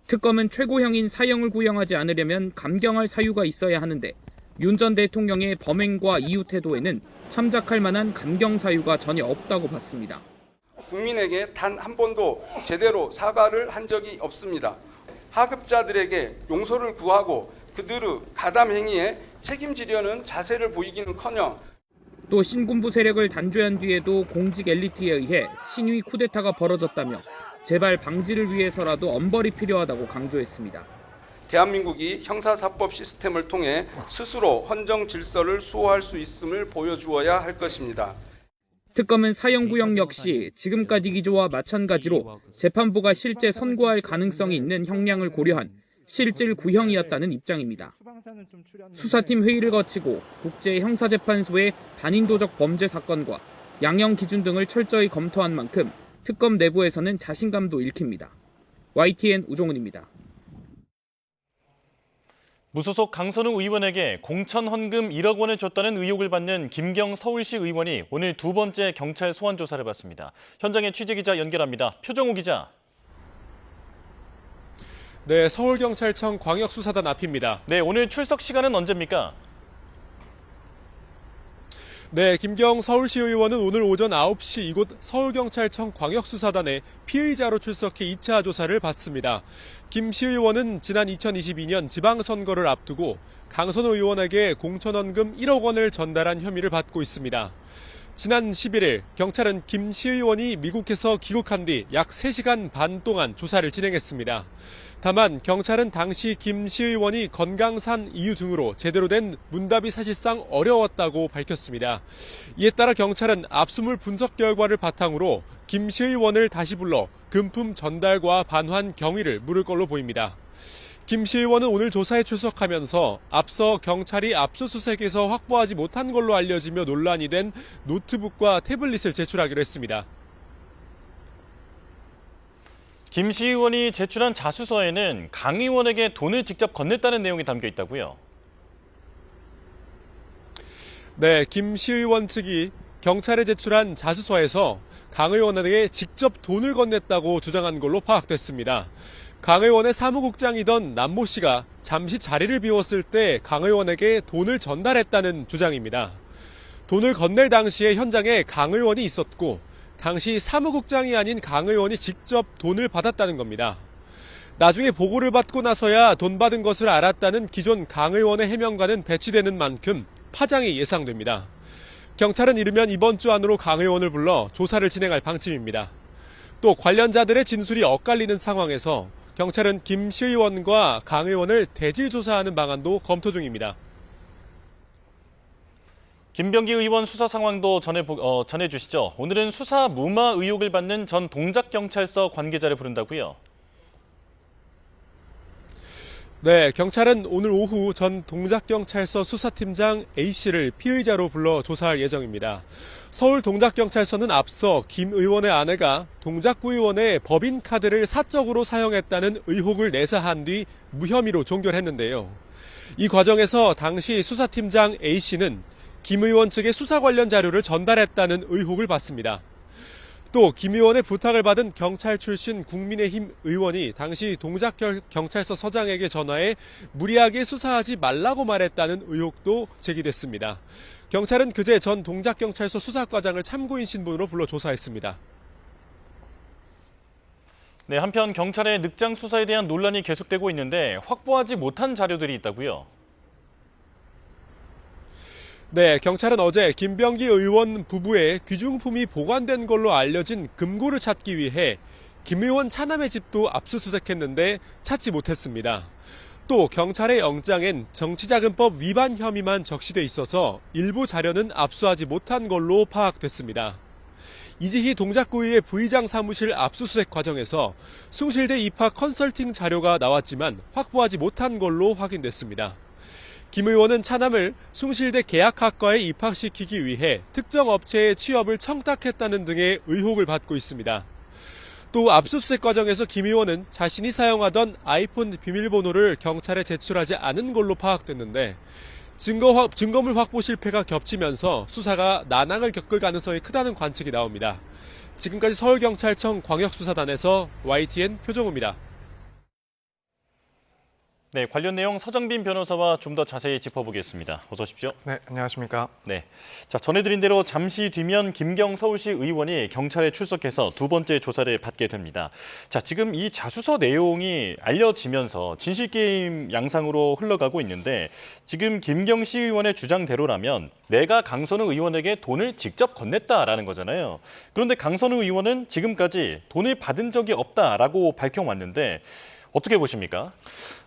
특검은 최고형인 사형을 구형하지 않으려면 감경할 사유가 있어야 하는데 윤 전 대통령의 범행과 이유 태도에는 참작할 만한 감경 사유가 전혀 없다고 봤습니다. 국민에게 단 한 번도 제대로 사과를 한 적이 없습니다. 하급자들에게 용서를 구하고 그들의 가담 행위에 책임지려는 자세를 보이기는커녕 또 신군부 세력을 단죄한 뒤에도 공직 엘리트에 의해 친위 쿠데타가 벌어졌다며 재발 방지를 위해서라도 엄벌이 필요하다고 강조했습니다. 대한민국이 형사사법 시스템을 통해 스스로 헌정 질서를 수호할 수 있음을 보여주어야 할 것입니다. 특검은 사형 구형 역시 지금까지 기조와 마찬가지로 재판부가 실제 선고할 가능성이 있는 형량을 고려한 실질 구형이었다는 입장입니다. 수사팀 회의를 거치고 국제형사재판소의 반인도적 범죄 사건과 양형 기준 등을 철저히 검토한 만큼 특검 내부에서는 자신감도 읽힙니다. YTN 우종훈입니다. 무소속 강선우 의원에게 공천 헌금 1억 원을 줬다는 의혹을 받는 김경 서울시 의원이 오늘 두 번째 경찰 소환 조사를 받습니다. 현장에 취재기자 연결합니다. 표정우 기자. 네, 서울경찰청 광역수사단 앞입니다. 네, 오늘 출석 시간은 언제입니까? 네, 김경 서울시 의원은 오늘 오전 9시 이곳 서울경찰청 광역수사단에 피의자로 출석해 2차 조사를 받습니다. 김 시 의원은 지난 2022년 지방선거를 앞두고 강선우 의원에게 공천원금 1억 원을 전달한 혐의를 받고 있습니다. 지난 11일 경찰은 김 시 의원이 미국에서 귀국한 뒤 약 3시간 반 동안 조사를 진행했습니다. 다만 경찰은 당시 김 시 의원이 건강상 이유 등으로 제대로 된 문답이 사실상 어려웠다고 밝혔습니다. 이에 따라 경찰은 압수물 분석 결과를 바탕으로 김 시 의원을 다시 불러 금품 전달과 반환 경위를 물을 걸로 보입니다. 김 시 의원은 오늘 조사에 출석하면서 앞서 경찰이 압수수색에서 확보하지 못한 걸로 알려지며 논란이 된 노트북과 태블릿을 제출하기로 했습니다. 김 시 의원이 제출한 자수서에는 강 의원에게 돈을 직접 건넸다는 내용이 담겨 있다고요? 네, 김 시 의원 측이 경찰에 제출한 자수서에서 강 의원에게 직접 돈을 건넸다고 주장한 걸로 파악됐습니다. 강 의원의 사무국장이던 남모 씨가 잠시 자리를 비웠을 때 강 의원에게 돈을 전달했다는 주장입니다. 돈을 건넬 당시에 현장에 강 의원이 있었고 당시 사무국장이 아닌 강 의원이 직접 돈을 받았다는 겁니다. 나중에 보고를 받고 나서야 돈 받은 것을 알았다는 기존 강 의원의 해명과는 배치되는 만큼 파장이 예상됩니다. 경찰은 이르면 이번 주 안으로 강 의원을 불러 조사를 진행할 방침입니다. 또 관련자들의 진술이 엇갈리는 상황에서 경찰은 김 시 의원과 강 의원을 대질 조사하는 방안도 검토 중입니다. 김병기 의원 수사 상황도 전해주시죠. 오늘은 수사 무마 의혹을 받는 전 동작경찰서 관계자를 부른다고요? 네, 경찰은 오늘 오후 전 동작경찰서 수사팀장 A씨를 피의자로 불러 조사할 예정입니다. 서울 동작경찰서는 앞서 김 의원의 아내가 동작구 의원의 법인카드를 사적으로 사용했다는 의혹을 내사한 뒤 무혐의로 종결했는데요. 이 과정에서 당시 수사팀장 A씨는 김 의원 측에 수사 관련 자료를 전달했다는 의혹을 받습니다. 또 김 의원의 부탁을 받은 경찰 출신 국민의힘 의원이 당시 동작경찰서 서장에게 전화해 무리하게 수사하지 말라고 말했다는 의혹도 제기됐습니다. 경찰은 그제 전 동작경찰서 수사과장을 참고인 신분으로 불러 조사했습니다. 네, 한편 경찰의 늑장 수사에 대한 논란이 계속되고 있는데 확보하지 못한 자료들이 있다고요? 네, 경찰은 어제 김병기 의원 부부의 귀중품이 보관된 걸로 알려진 금고를 찾기 위해 김 의원 차남의 집도 압수수색했는데 찾지 못했습니다. 또 경찰의 영장엔 정치자금법 위반 혐의만 적시돼 있어서 일부 자료는 압수하지 못한 걸로 파악됐습니다. 이지희 동작구의회 부의장 사무실 압수수색 과정에서 숭실대 입학 컨설팅 자료가 나왔지만 확보하지 못한 걸로 확인됐습니다. 김 의원은 차남을 숭실대 계약학과에 입학시키기 위해 특정 업체의 취업을 청탁했다는 등의 의혹을 받고 있습니다. 또 압수수색 과정에서 김 의원은 자신이 사용하던 아이폰 비밀번호를 경찰에 제출하지 않은 걸로 파악됐는데 증거물 확보 실패가 겹치면서 수사가 난항을 겪을 가능성이 크다는 관측이 나옵니다. 지금까지 서울경찰청 광역수사단에서 YTN 표정우입니다. 네, 관련 내용 서정빈 변호사와 좀 더 자세히 짚어보겠습니다. 어서 오십시오. 네, 안녕하십니까. 네, 자 전해드린 대로 잠시 뒤면 김경 서울시 의원이 경찰에 출석해서 두 번째 조사를 받게 됩니다. 자, 지금 이 자수서 내용이 알려지면서 진실게임 양상으로 흘러가고 있는데 지금 김경 시 의원의 주장대로라면 내가 강선우 의원에게 돈을 직접 건넸다라는 거잖아요. 그런데 강선우 의원은 지금까지 돈을 받은 적이 없다라고 밝혀왔는데 어떻게 보십니까?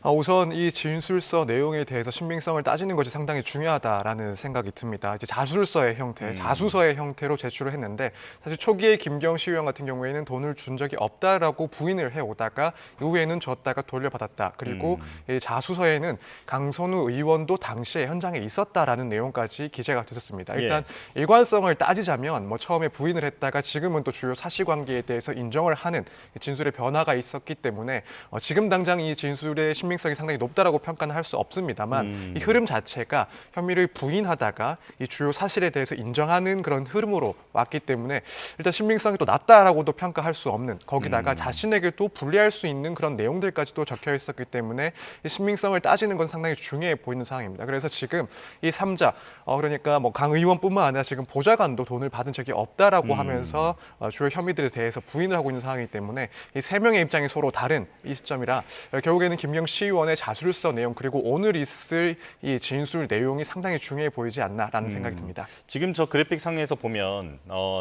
우선 이 진술서 내용에 대해서 신빙성을 따지는 것이 상당히 중요하다라는 생각이 듭니다. 이제 자술서의 형태, 자수서의 형태로 제출을 했는데 사실 초기에 김경 시 의원 같은 경우에는 돈을 준 적이 없다라고 부인을 해오다가 이후에는 줬다가 돌려받았다. 그리고 이 자수서에는 강선우 의원도 당시에 현장에 있었다라는 내용까지 기재가 됐었습니다. 일단 일관성을 따지자면 뭐 처음에 부인을 했다가 지금은 또 주요 사실관계에 대해서 인정을 하는 진술의 변화가 있었기 때문에 지금 당장 이 진술의 신빙 신빙성이 상당히 높다라고 평가는 할 수 없습니다만 이 흐름 자체가 혐의를 부인하다가 이 주요 사실에 대해서 인정하는 그런 흐름으로 왔기 때문에 일단 신빙성이 또 낮다라고도 평가할 수 없는, 거기다가 자신에게 또 불리할 수 있는 그런 내용들까지도 적혀 있었기 때문에 이 신빙성을 따지는 건 상당히 중요해 보이는 상황입니다. 그래서 지금 이 3자 그러니까 뭐 강 의원뿐만 아니라 지금 보좌관도 돈을 받은 적이 없다라고 하면서 주요 혐의들에 대해서 부인을 하고 있는 상황이기 때문에 이 세 명의 입장이 서로 다른 이 시점이라 결국에는 김경 시의원의 자술서 내용 그리고 오늘 있을 이 진술 내용이 상당히 중요해 보이지 않나라는 생각이 듭니다. 지금 저 그래픽 상에서 보면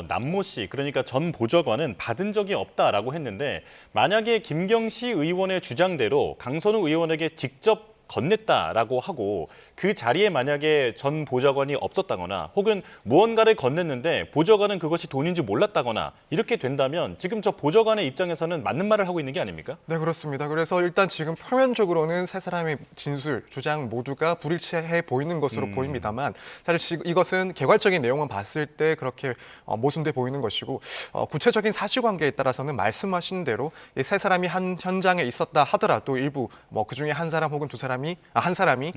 남모 씨, 그러니까 전 보좌관은 받은 적이 없다라고 했는데 만약에 김경시 의원의 주장대로 강선우 의원에게 직접 건넸다라고 하고 그 자리에 만약에 전 보좌관이 없었다거나 혹은 무언가를 건넸는데 보좌관은 그것이 돈인지 몰랐다거나 이렇게 된다면 지금 저 보좌관의 입장에서는 맞는 말을 하고 있는 게 아닙니까? 네, 그렇습니다. 그래서 일단 지금 표면적으로는 세 사람의 진술, 주장 모두가 불일치해 보이는 것으로 보입니다만 사실 이것은 개괄적인 내용만 봤을 때 그렇게 모순돼 보이는 것이고 구체적인 사실관계에 따라서는 말씀하신 대로 이 세 사람이 한 현장에 있었다 하더라도 일부 뭐 그중에 한 사람 혹은 한 사람이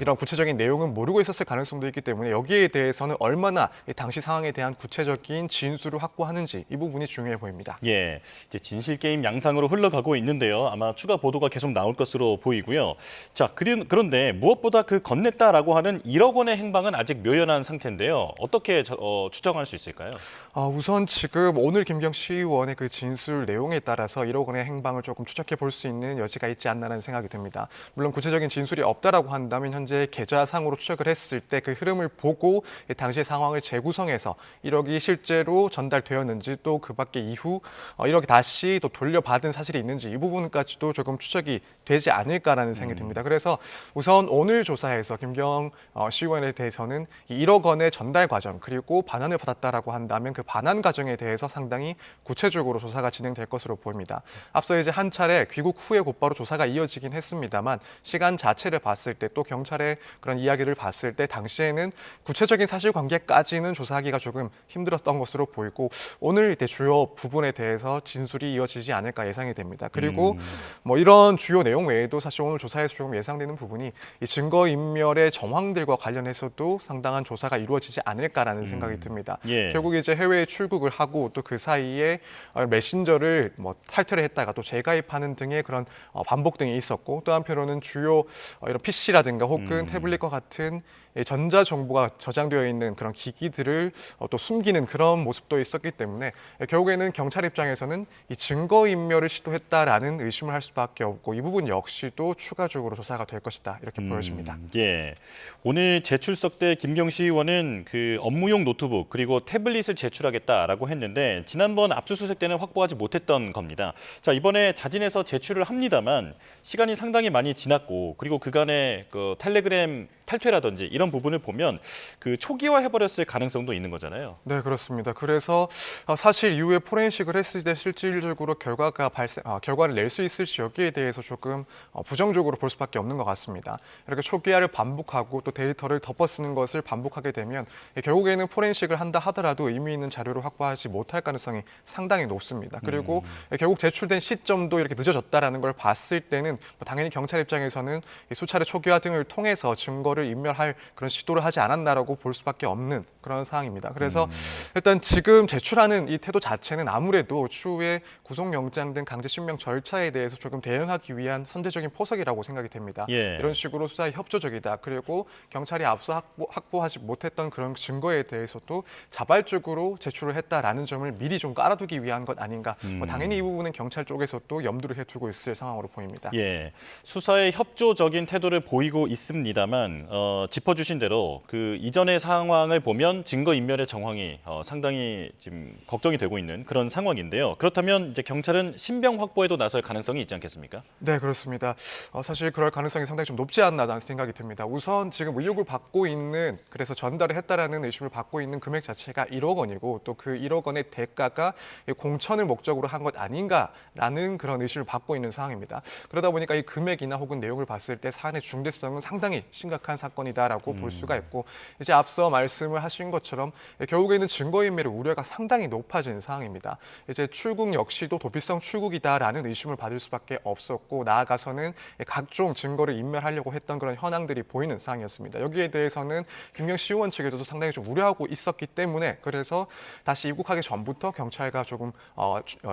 이런 구체적인 내용은 모르고 있었을 가능성도 있기 때문에 여기에 대해서는 얼마나 당시 상황에 대한 구체적인 진술을 확보하는지 이 부분이 중요해 보입니다. 예, 이제 진실 게임 양상으로 흘러가고 있는데요. 아마 추가 보도가 계속 나올 것으로 보이고요. 자, 그런데 무엇보다 그 건넸다라고 하는 1억 원의 행방은 아직 묘연한 상태인데요. 어떻게 추정할 수 있을까요? 우선 지금 오늘 김경 시의원의 그 진술 내용에 따라서 1억 원의 행방을 조금 추적해 볼 수 있는 여지가 있지 않나라는 생각이 듭니다. 물론 구체적인 진술이 없다라고 한다면 현재 계좌상으로 추적을 했을 때 그 흐름을 보고 당시의 상황을 재구성해서 1억이 실제로 전달되었는지 또 그 밖에 이후 1억이 다시 또 돌려받은 사실이 있는지 이 부분까지도 조금 추적이 되지 않을까라는 생각이 듭니다. 그래서 우선 오늘 조사에서 김경 시의원에 대해서는 이 1억 원의 전달 과정 그리고 반환을 받았다라고 한다면 그 반환 과정에 대해서 상당히 구체적으로 조사가 진행될 것으로 보입니다. 앞서 이제 한 차례 귀국 후에 곧바로 조사가 이어지긴 했습니다만 시간 자체를 봤을 때 또 경찰의 그런 이야기를 봤을 때 당시에는 구체적인 사실관계까지는 조사하기가 조금 힘들었던 것으로 보이고 오늘 이때 주요 부분에 대해서 진술이 이어지지 않을까 예상이 됩니다. 그리고 뭐 이런 주요 내용 외에도 사실 오늘 조사에서 조금 예상되는 부분이 이 증거인멸의 정황들과 관련해서도 상당한 조사가 이루어지지 않을까라는 생각이 듭니다. 예. 결국 이제 해외에 출국을 하고 또 그 사이에 메신저를 뭐 탈퇴를 했다가 또 재가입하는 등의 그런 반복 등이 있었고 또 한편으로는 주요 이런 PC라든가 혹은 태블릿과 같은 전자 정보가 저장되어 있는 그런 기기들을 또 숨기는 그런 모습도 있었기 때문에 결국에는 경찰 입장에서는 이 증거인멸을 시도했다라는 의심을 할 수밖에 없고 이 부분 역시도 추가적으로 조사가 될 것이다 이렇게 보여집니다. 예, 오늘 재출석 때 김경시 의원은 그 업무용 노트북 그리고 태블릿을 제출하겠다라고 했는데 지난번 압수수색 때는 확보하지 못했던 겁니다. 자, 이번에 자진해서 제출을 합니다만 시간이 상당히 많이 지났고 그리고 그간의 그 텔레그램 탈퇴라든지 이런 부분을 보면 그 초기화해버렸을 가능성도 있는 거잖아요. 네, 그렇습니다. 그래서 사실 이후에 포렌식을 했을 때 실질적으로 결과를 낼 수 있을지 여기에 대해서 조금 부정적으로 볼 수밖에 없는 것 같습니다. 이렇게 초기화를 반복하고 또 데이터를 덮어쓰는 것을 반복하게 되면 결국에는 포렌식을 한다 하더라도 의미 있는 자료를 확보하지 못할 가능성이 상당히 높습니다. 그리고 결국 제출된 시점도 이렇게 늦어졌다라는 걸 봤을 때는 당연히 경찰 입장에서는 수차례 초기화 등을 통해서 증거를 인멸할 그런 시도를 하지 않았나라고 볼 수밖에 없는 그런 상황입니다. 그래서 일단 지금 제출하는 이 태도 자체는 아무래도 추후에 구속영장 등 강제실명 절차에 대해서 조금 대응하기 위한 선제적인 포석이라고 생각이 됩니다. 예. 이런 식으로 수사에 협조적이다. 그리고 경찰이 앞서 확보하지 못했던 그런 증거에 대해서도 자발적으로 제출을 했다라는 점을 미리 좀 깔아두기 위한 것 아닌가. 당연히 이 부분은 경찰 쪽에서도 염두를 해두고 있을 상황으로 보입니다. 예, 수사에 협조적인 태도를 보이고 있습니다만 짚어주신 대로 그 이전의 상황을 보면 증거인멸의 정황이 상당히 지금 걱정이 되고 있는 그런 상황인데요. 그렇다면 이제 경찰은 신병 확보에도 나설 가능성이 있지 않겠습니까? 네, 그렇습니다. 사실 그럴 가능성이 상당히 좀 높지 않나라는 생각이 듭니다. 우선 지금 의혹을 받고 있는 그래서 전달을 했다라는 의심을 받고 있는 금액 자체가 1억 원이고 또 그 1억 원의 대가가 공천을 목적으로 한 것 아닌가라는 그런 의심을 받고 있는 상황입니다. 그러다 보니까 이 금액이나 혹은 내용을 봤을 때 사안의 중대성은 상당히 심각한 수색한 사건이다라고 볼 수가 있고 이제 앞서 말씀을 하신 것처럼 결국에는 증거인멸의 우려가 상당히 높아진 상황입니다. 이제 출국 역시도 도피성 출국이다라는 의심을 받을 수밖에 없었고 나아가서는 각종 증거를 인멸하려고 했던 그런 현황들이 보이는 상황이었습니다. 여기에 대해서는 김경시 의원 측에서도 상당히 좀 우려하고 있었기 때문에 그래서 다시 입국하기 전부터 경찰과 조금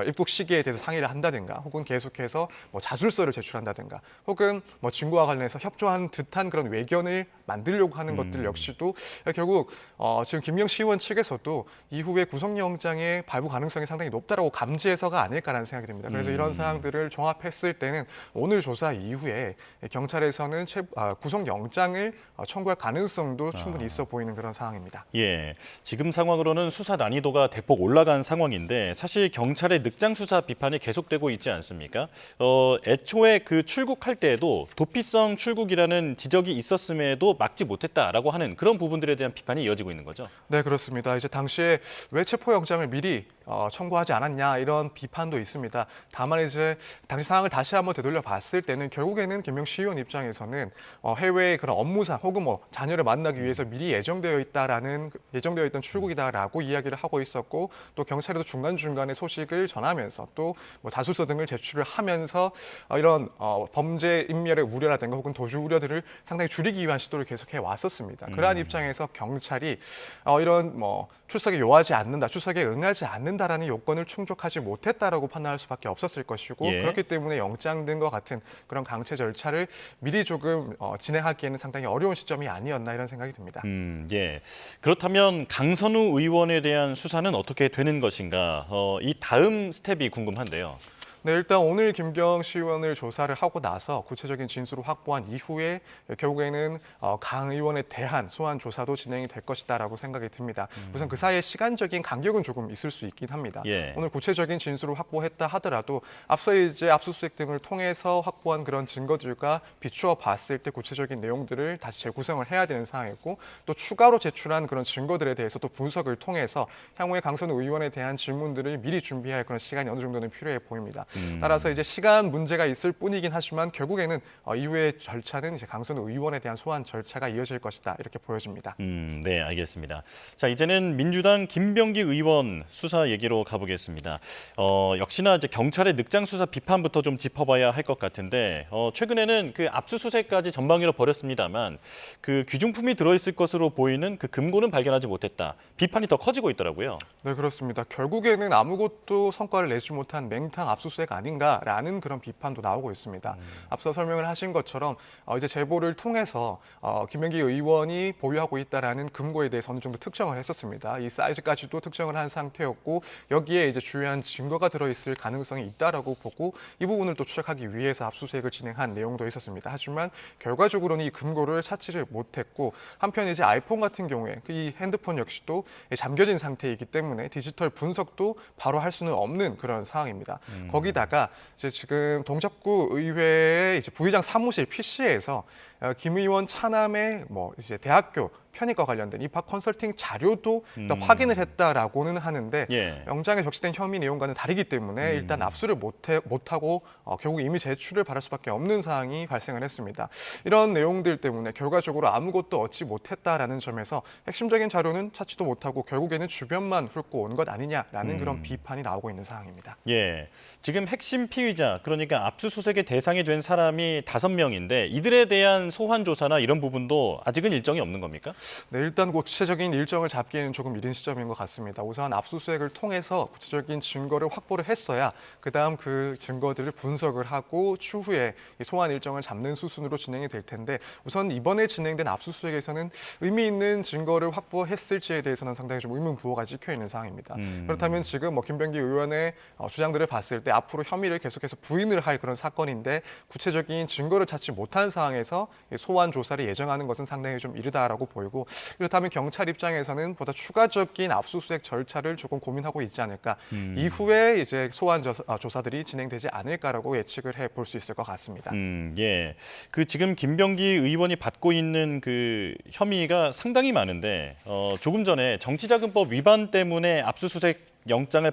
입국 시기에 대해서 상의를 한다든가 혹은 계속해서 뭐 자술서를 제출한다든가 혹은 뭐 증거와 관련해서 협조한 듯한 그런 외견을 만들려고 하는 것들 역시도 결국 지금 김경시 의원 측에서도 이후에 구속영장의 발부 가능성이 상당히 높다라고 감지해서가 아닐까라는 생각이 듭니다. 그래서 이런 사항들을 종합했을 때는 오늘 조사 이후에 경찰에서는 구속영장을 청구할 가능성도 충분히 있어 보이는 그런 상황입니다. 예, 지금 상황으로는 수사 난이도가 대폭 올라간 상황인데 사실 경찰의 늑장 수사 비판이 계속되고 있지 않습니까? 애초에 그 출국할 때에도 도피성 출국이라는 지적이 있었음에도 막지 못했다라고 하는 그런 부분들에 대한 비판이 이어지고 있는 거죠. 네, 그렇습니다. 이제 당시에 왜 체포영장을 미리 청구하지 않았냐 이런 비판도 있습니다. 다만 이제 당시 상황을 다시 한번 되돌려 봤을 때는 결국에는 김경시 의원 입장에서는 해외의 그런 업무상 혹은 뭐 자녀를 만나기 위해서 미리 예정되어 있던 출국이다라고 이야기를 하고 있었고 또 경찰에도 중간중간에 소식을 전하면서 또 뭐 자술서 등을 제출을 하면서 이런 범죄 인멸의 우려라든가 혹은 도주 우려들을 상당히 줄이기 위한 시도를 계속해 왔었습니다. 그러한 입장에서 경찰이 이런 뭐 출석에 요하지 않는다, 출석에 응하지 않는다라는 요건을 충족하지 못했다라고 판단할 수밖에 없었을 것이고 그렇기 때문에 영장 등과 같은 그런 강체 절차를 미리 조금 진행하기에는 상당히 어려운 시점이 아니었나 이런 생각이 듭니다. 예. 그렇다면 강선우 의원에 대한 수사는 어떻게 되는 것인가? 이 다음 스텝이 궁금한데요. 네, 일단 오늘 김경시 의원을 조사를 하고 나서 구체적인 진술을 확보한 이후에 결국에는 강 의원에 대한 소환 조사도 진행이 될 것이다라고 생각이 듭니다. 우선 그 사이에 시간적인 간격은 조금 있을 수 있긴 합니다. 오늘 구체적인 진술을 확보했다 하더라도 앞서 이제 압수수색 등을 통해서 확보한 그런 증거들과 비추어 봤을 때 구체적인 내용들을 다시 재구성을 해야 되는 상황이고 또 추가로 제출한 그런 증거들에 대해서 또 분석을 통해서 향후에 강선우 의원에 대한 질문들을 미리 준비할 그런 시간이 어느 정도는 필요해 보입니다. 따라서 이제 시간 문제가 있을 뿐이긴 하지만 결국에는 이후의 절차는 이제 강선우 의원에 대한 소환 절차가 이어질 것이다 이렇게 보여집니다. 네, 알겠습니다. 자, 이제는 민주당 김병기 의원 수사 얘기로 가보겠습니다. 역시나 이제 경찰의 늑장 수사 비판부터 좀 짚어봐야 할 것 같은데 최근에는 그 압수수색까지 전방위로 벌였습니다만 그 귀중품이 들어있을 것으로 보이는 그 금고는 발견하지 못했다. 비판이 더 커지고 있더라고요. 네, 그렇습니다. 결국에는 아무것도 성과를 내지 못한 맹탕 압수수색 아닌가라는 그런 비판도 나오고 있습니다. 앞서 설명을 하신 것처럼 이제 제보를 통해서 김병기 의원이 보유하고 있다라는 금고에 대해서 어느 정도 특정을 했었습니다. 이 사이즈까지도 특정을 한 상태였고 여기에 이제 주요한 증거가 들어있을 가능성이 있다라고 보고 이 부분을 또 추적하기 위해서 압수수색을 진행한 내용도 있었습니다. 하지만 결과적으로는 이 금고를 찾지를 못했고 한편 이제 아이폰 같은 경우에 이 핸드폰 역시도 잠겨진 상태이기 때문에 디지털 분석도 바로 할 수는 없는 그런 상황입니다. 거기다가 이제 지금 동작구 의회의 이제 부의장 사무실 PC에서 김 의원 차남의 뭐 이제 대학교 편입과 관련된 입학 컨설팅 자료도 일단 확인을 했다라고는 하는데 영장에 적시된 혐의 내용과는 다르기 때문에 일단 압수를 못하고 결국 이미 제출을 받을 수밖에 없는 상황이 발생을 했습니다. 이런 내용들 때문에 결과적으로 아무것도 얻지 못했다라는 점에서 핵심적인 자료는 찾지도 못하고 결국에는 주변만 훑고 온 것 아니냐라는 그런 비판이 나오고 있는 상황입니다. 예, 지금 핵심 피의자 그러니까 압수수색의 대상이 된 사람이 5명인데 이들에 대한 소환 조사나 이런 부분도 아직은 일정이 없는 겁니까? 네, 일단 구체적인 일정을 잡기에는 조금 이른 시점인 것 같습니다. 우선 압수수색을 통해서 구체적인 증거를 확보를 했어야 그다음 그 증거들을 분석을 하고 추후에 소환 일정을 잡는 수순으로 진행이 될 텐데 우선 이번에 진행된 압수수색에서는 의미 있는 증거를 확보했을지에 대해서는 상당히 좀 의문부호가 찍혀 있는 상황입니다. 그렇다면 지금 뭐 김병기 의원의 주장들을 봤을 때 앞으로 혐의를 계속해서 부인을 할 그런 사건인데 구체적인 증거를 찾지 못한 상황에서 소환 조사를 예정하는 것은 상당히 좀 이르다라고 보이고 그렇다면 경찰 입장에서는 보다 추가적인 압수수색 절차를 조금 고민하고 있지 않을까. 이후에 이제 소환 조사들이 진행되지 않을까라고 예측을 해볼 수 있을 것 같습니다. 예, 그 지금 김병기 의원이 받고 있는 그 혐의가 상당히 많은데 조금 전에 정치자금법 위반 때문에 압수수색 영장을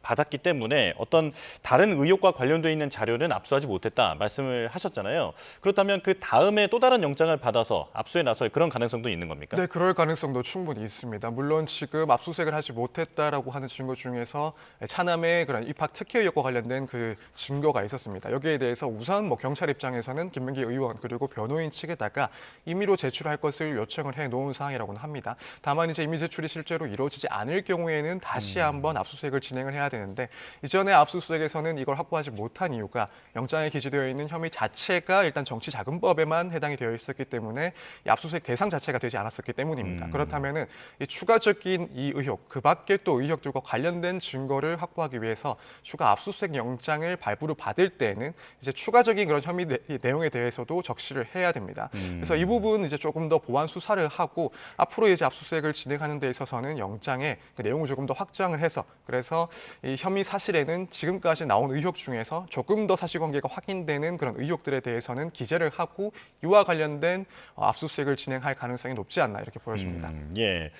받았기 때문에 어떤 다른 의혹과 관련돼 있는 자료는 압수하지 못했다 말씀을 하셨잖아요. 그렇다면 그 다음에 또 다른 영장을 받아서 압수에 나설 그런 가능성도 있는 겁니까? 네, 그럴 가능성도 충분히 있습니다. 물론 지금 압수수색을 하지 못했다라고 하는 증거 중에서 차남의 그런 입학 특혜 의혹과 관련된 그 증거가 있었습니다. 여기에 대해서 우선 뭐 경찰 입장에서는 김명기 의원 그리고 변호인 측에다가 임의로 제출할 것을 요청을 해놓은 상황이라고는 합니다. 다만 이제 임의 제출이 실제로 이루어지지 않을 경우에는 다시 한번 압수수색을 진행을 해야 되는데 이전에 압수수색에서는 이걸 확보하지 못한 이유가 영장에 기재되어 있는 혐의 자체가 일단 정치자금법에만 해당이 되어 있었기 때문에 이 압수수색 대상 자체가 되지 않았었기 때문입니다. 그렇다면은 이 추가적인 이 의혹, 그 밖에 또 의혹들과 관련된 증거를 확보하기 위해서 추가 압수수색 영장을 발부를 받을 때에는 이제 추가적인 그런 혐의 내용에 대해서도 적시를 해야 됩니다. 그래서 이 부분 이제 조금 더 보완 수사를 하고 앞으로 이제 압수수색을 진행하는 데 있어서는 영장의 그 내용을 조금 더 확장을 해서 그래서 이 혐의 사실에는 지금까지 나온 의혹 중에서 조금 더 사실관계가 확인되는 그런 의혹들에 대해서는 기재를 하고 이와 관련된 압수수색을 진행할 가능성이 높지 않나 이렇게 보여집니다. 예.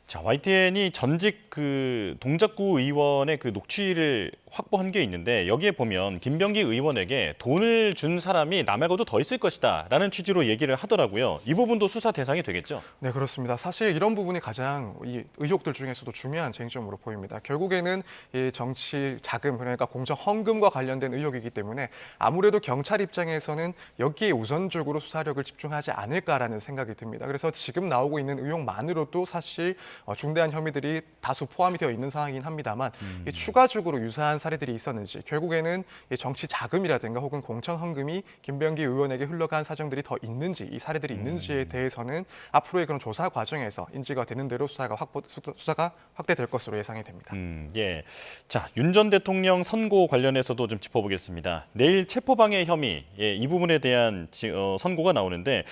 자, YTN이 전직 그 동작구 의원의 그 녹취를 확보한 게 있는데 여기에 보면 김병기 의원에게 돈을 준 사람이 남에게도 더 있을 것이다라는 취지로 얘기를 하더라고요. 이 부분도 수사 대상이 되겠죠? 네, 그렇습니다. 사실 이런 부분이 가장 이 의혹들 중에서도 중요한 쟁점으로 보입니다. 결국에는 이 정치 자금, 그러니까 공적 헌금과 관련된 의혹이기 때문에 아무래도 경찰 입장에서는 여기에 우선적으로 수사력을 집중하지 않을까라는 생각이 듭니다. 그래서 지금 나오고 있는 의혹만으로도 사실 중대한 혐의들이 다수 포함이 되어 있는 상황이긴 합니다만 이 추가적으로 유사한 사례들이 있었는지 결국에는 이 정치 자금이라든가 혹은 공천 헌금이 김병기 의원에게 흘러간 사정들이 더 있는지 이 사례들이 있는지에 대해서는 앞으로의 그런 조사 과정에서 인지가 되는 대로 수사가 확대될 것으로 예상이 됩니다. 예. 자, 윤 전 대통령 선고 관련해서도 좀 짚어보겠습니다. 내일 체포방해 혐의 이 부분에 대한 선고가 나오는데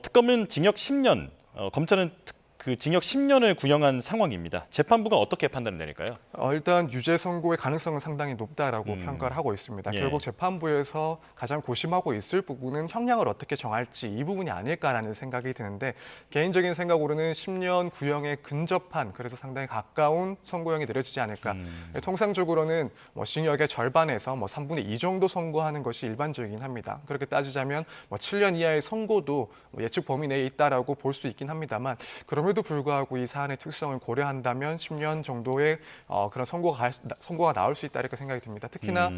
특검은 징역 10년, 검찰은 그 징역 10년을 구형한 상황입니다. 재판부가 어떻게 판단을 내릴까요? 일단 유죄 선고의 가능성은 상당히 높다라고 평가를 하고 있습니다. 예. 결국 재판부에서 가장 고심하고 있을 부분은 형량을 어떻게 정할지 이 부분이 아닐까라는 생각이 드는데 개인적인 생각으로는 10년 구형에 근접한 그래서 상당히 가까운 선고형이 내려지지 않을까. 통상적으로는 뭐 징역의 절반에서 뭐 3분의 2 정도 선고하는 것이 일반적이긴 합니다. 그렇게 따지자면 뭐 7년 이하의 선고도 뭐 예측 범위 내에 있다라고 볼 수 있긴 합니다만 그럼에도 불구하고 이 사안의 특성을 고려한다면 10년 정도의 그런 선고가 나올 수 있다 이렇게 생각이 듭니다. 특히나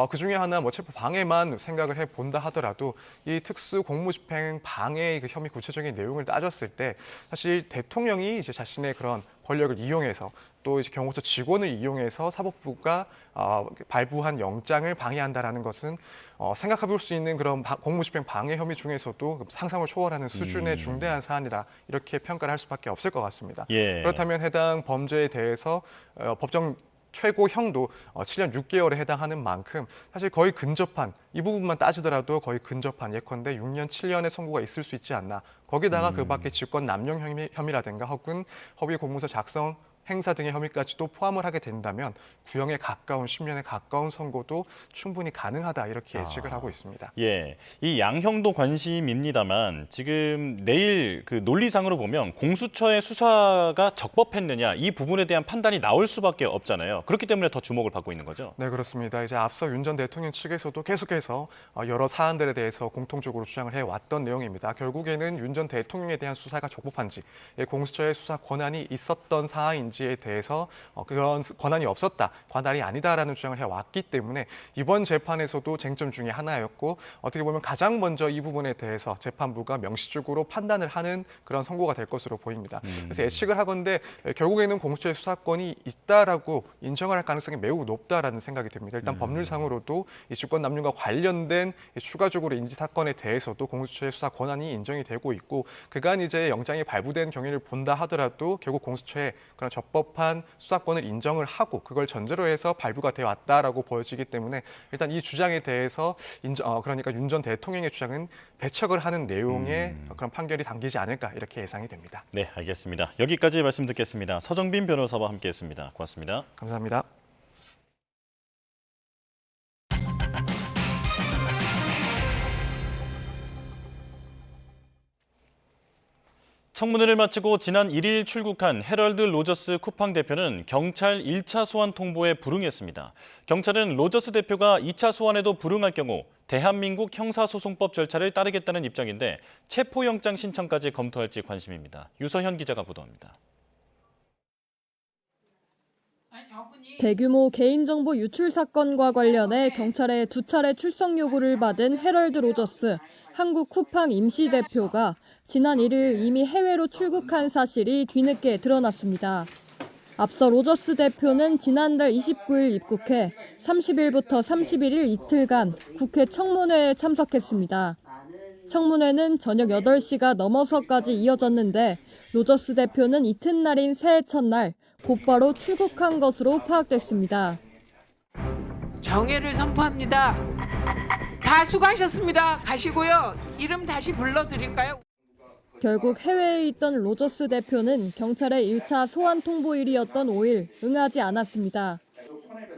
그 중에 하나 뭐 체포 방해만 생각을 해본다 하더라도 이 특수 공무집행 방해의 그 혐의 구체적인 내용을 따졌을 때 사실 대통령이 이제 자신의 그런 권력을 이용해서 또 이제 경호처 직원을 이용해서 사법부가 발부한 영장을 방해한다라는 것은 생각해볼 수 있는 그런 공무집행 방해 혐의 중에서도 상상을 초월하는 수준의 중대한 사안이다 이렇게 평가를 할 수밖에 없을 것 같습니다. 예. 그렇다면 해당 범죄에 대해서 법정 최고형도 7년 6개월에 해당하는 만큼 사실 거의 근접한 이 부분만 따지더라도 거의 근접한 예컨대 6년 7년의 선고가 있을 수 있지 않나. 거기다가 그 밖에 직권 남용 혐의라든가 혹은 허위 공문서 작성 행사 등의 혐의까지도 포함을 하게 된다면 구형에 가까운 10년에 가까운 선고도 충분히 가능하다 이렇게 예측을 하고 있습니다. 예, 이 양형도 관심입니다만 지금 내일 그 논리상으로 보면 공수처의 수사가 적법했느냐 이 부분에 대한 판단이 나올 수밖에 없잖아요. 그렇기 때문에 더 주목을 받고 있는 거죠. 네, 그렇습니다. 이제 앞서 윤 전 대통령 측에서도 계속해서 여러 사안들에 대해서 공통적으로 주장을 해왔던 내용입니다. 결국에는 윤 전 대통령에 대한 수사가 적법한지, 공수처의 수사 권한이 있었던 사안인지 에 대해서 그런 권한이 없었다, 권한이 아니다라는 주장을 해왔기 때문에 이번 재판에서도 쟁점 중에 하나였고 어떻게 보면 가장 먼저 이 부분에 대해서 재판부가 명시적으로 판단을 하는 그런 선고가 될 것으로 보입니다. 그래서 예측을 하건대 결국에는 공수처의 수사권이 있다라고 인정할 가능성이 매우 높다라는 생각이 듭니다. 일단 법률상으로도 이 주권 남용과 관련된 추가적으로 인지 사건에 대해서도 공수처의 수사 권한이 인정이 되고 있고 그간 이제 영장이 발부된 경위를 본다 하더라도 결국 공수처의 그런 적법한 수사권을 인정을 하고 그걸 전제로 해서 발부가 되어 왔다라고 보여지기 때문에 일단 이 주장에 대해서 그러니까 윤 전 대통령의 주장은 배척을 하는 내용의 그런 판결이 당기지 않을까 이렇게 예상이 됩니다. 네, 알겠습니다. 여기까지 말씀 듣겠습니다. 서정빈 변호사와 함께했습니다. 고맙습니다. 감사합니다. 청문회를 마치고 지난 1일 출국한 헤럴드 로저스 쿠팡 대표는 경찰 1차 소환 통보에 불응했습니다. 경찰은 로저스 대표가 2차 소환에도 불응할 경우 대한민국 형사소송법 절차를 따르겠다는 입장인데 체포영장 신청까지 검토할지 관심입니다. 유서현 기자가 보도합니다. 대규모 개인정보 유출 사건과 관련해 경찰의 2차례 출석 요구를 받은 헤럴드 로저스 한국 쿠팡 임시대표가 지난 1일 이미 해외로 출국한 사실이 뒤늦게 드러났습니다. 앞서 로저스 대표는 지난달 29일 입국해 30일부터 31일 이틀간 국회 청문회에 참석했습니다. 청문회는 저녁 8시가 넘어서까지 이어졌는데 로저스 대표는 이튿날인 새해 첫날 곧바로 출국한 것으로 파악됐습니다. 정회를 선포합니다. 다 수고하셨습니다. 가시고요. 이름 다시 불러드릴까요? 결국 해외에 있던 로저스 대표는 경찰의 1차 소환 통보일이었던 5일 응하지 않았습니다.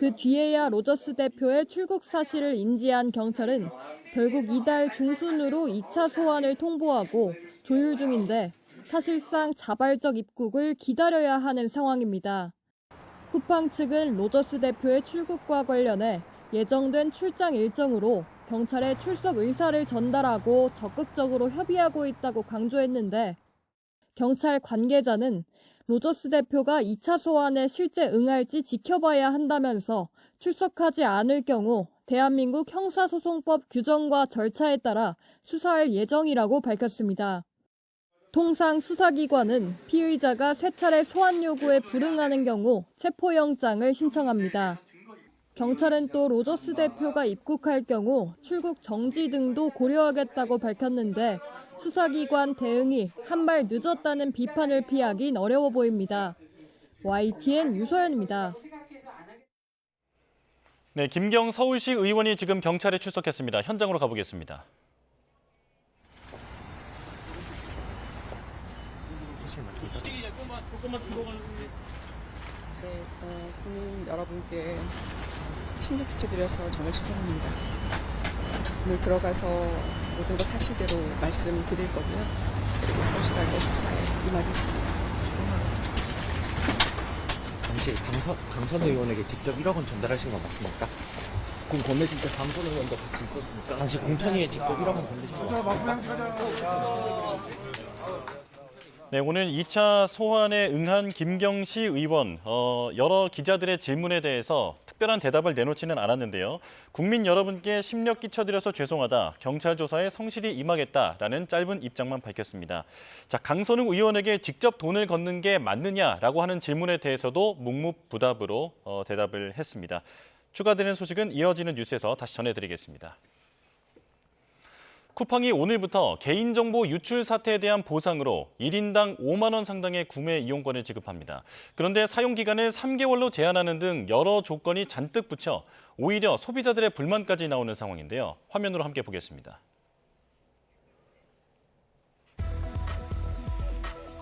그 뒤에야 로저스 대표의 출국 사실을 인지한 경찰은 결국 이달 중순으로 2차 소환을 통보하고 조율 중인데 사실상 자발적 입국을 기다려야 하는 상황입니다. 쿠팡 측은 로저스 대표의 출국과 관련해 예정된 출장 일정으로 경찰에 출석 의사를 전달하고 적극적으로 협의하고 있다고 강조했는데 경찰 관계자는 로저스 대표가 2차 소환에 실제 응할지 지켜봐야 한다면서 출석하지 않을 경우 대한민국 형사소송법 규정과 절차에 따라 수사할 예정이라고 밝혔습니다. 통상 수사기관은 피의자가 3차례 소환 요구에 불응하는 경우 체포영장을 신청합니다. 경찰은 또 로저스 대표가 입국할 경우 출국 정지 등도 고려하겠다고 밝혔는데 수사기관 대응이 한 발 늦었다는 비판을 피하긴 어려워 보입니다. YTN 유서연입니다. 네, 김경 서울시 의원이 지금 경찰에 출석했습니다. 현장으로 가보겠습니다. 국민 여러분께 신뢰 부탁드려서 정말 죄송합니다. 오늘 들어가서 모든 것 사실대로 말씀드릴 거고요. 그리고 서울시갈대 수사에 임하겠습니다. 당시 강선 의원에게 직접 1억 원 전달하신 건 맞습니까? 그럼 건네실 때 강선 의원도 같이 있었습니까? 당시 공천위에 직접 1억 원 건네신 거 맞습니까? 네, 오늘 2차 소환에 응한 김경시 의원, 여러 기자들의 질문에 대해서 특별한 대답을 내놓지는 않았는데요. 국민 여러분께 심력 끼쳐드려서 죄송하다. 경찰 조사에 성실히 임하겠다라는 짧은 입장만 밝혔습니다. 자, 강선웅 의원에게 직접 돈을 걷는 게 맞느냐라고 하는 질문에 대해서도 묵묵부답으로 대답을 했습니다. 추가되는 소식은 이어지는 뉴스에서 다시 전해드리겠습니다. 쿠팡이 오늘부터 개인정보 유출 사태에 대한 보상으로 1인당 5만 원 상당의 구매 이용권을 지급합니다. 그런데 사용기간을 3개월로 제한하는 등 여러 조건이 잔뜩 붙여 오히려 소비자들의 불만까지 나오는 상황인데요. 화면으로 함께 보겠습니다.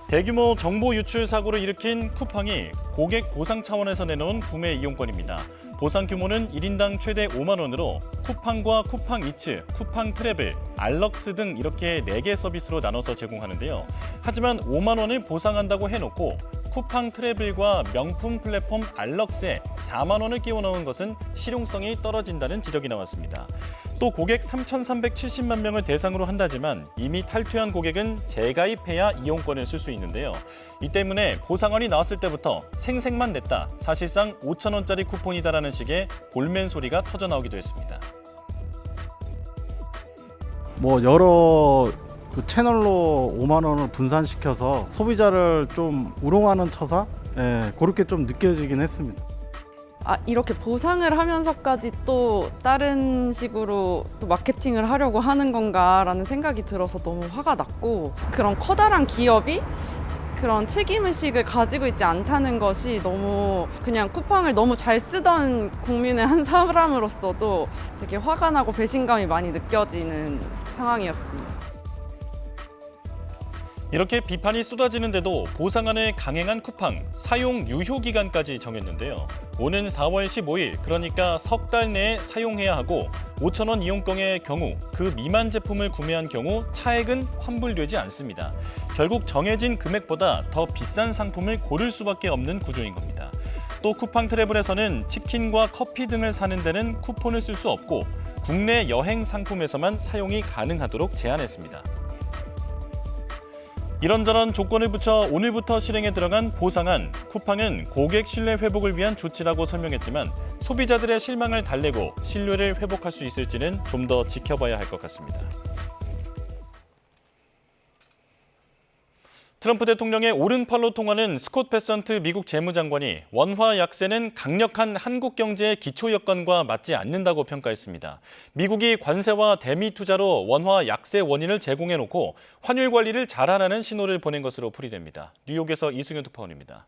대규모 정보 유출 사고를 일으킨 쿠팡이 고객 보상 차원에서 내놓은 구매 이용권입니다. 보상 규모는 1인당 최대 5만 원으로 쿠팡과 쿠팡이츠, 쿠팡트래블, 알럭스 등 이렇게 4개 서비스로 나눠서 제공하는데요. 하지만 5만 원을 보상한다고 해놓고 쿠팡트래블과 명품 플랫폼 알럭스에 4만 원을 끼워 넣은 것은 실용성이 떨어진다는 지적이 나왔습니다. 또 고객 3,370만 명을 대상으로 한다지만 이미 탈퇴한 고객은 재가입해야 이용권을 쓸 수 있는데요. 이 때문에 보상안이 나왔을 때부터 생색만 냈다, 사실상 5천 원짜리 쿠폰이다라는 식의 볼멘 소리가 터져나오기도 했습니다. 여러 채널로 5만 원을 분산시켜서 소비자를 좀 우롱하는 처사? 그렇게 좀 느껴지긴 했습니다. 이렇게 보상을 하면서까지 또 다른 식으로 또 마케팅을 하려고 하는 건가라는 생각이 들어서 너무 화가 났고, 그런 커다란 기업이 그런 책임의식을 가지고 있지 않다는 것이 너무, 그냥 쿠팡을 너무 잘 쓰던 국민의 한 사람으로서도 되게 화가 나고 배신감이 많이 느껴지는 상황이었습니다. 이렇게 비판이 쏟아지는데도 보상안을 강행한 쿠팡, 사용 유효 기간까지 정했는데요. 오는 4월 15일, 그러니까 석 달 내에 사용해야 하고 5,000원 이용권의 경우 그 미만 제품을 구매한 경우 차액은 환불되지 않습니다. 결국 정해진 금액보다 더 비싼 상품을 고를 수밖에 없는 구조인 겁니다. 또 쿠팡 트래블에서는 치킨과 커피 등을 사는 데는 쿠폰을 쓸 수 없고 국내 여행 상품에서만 사용이 가능하도록 제한했습니다. 이런저런 조건을 붙여 오늘부터 실행에 들어간 보상안, 쿠팡은 고객 신뢰 회복을 위한 조치라고 설명했지만 소비자들의 실망을 달래고 신뢰를 회복할 수 있을지는 좀 더 지켜봐야 할 것 같습니다. 트럼프 대통령의 오른팔로 통하는 스콧 베선트 미국 재무장관이 원화 약세는 강력한 한국 경제의 기초 여건과 맞지 않는다고 평가했습니다. 미국이 관세와 대미 투자로 원화 약세 원인을 제공해놓고 환율 관리를 잘하라는 신호를 보낸 것으로 풀이됩니다. 뉴욕에서 이승윤 특파원입니다.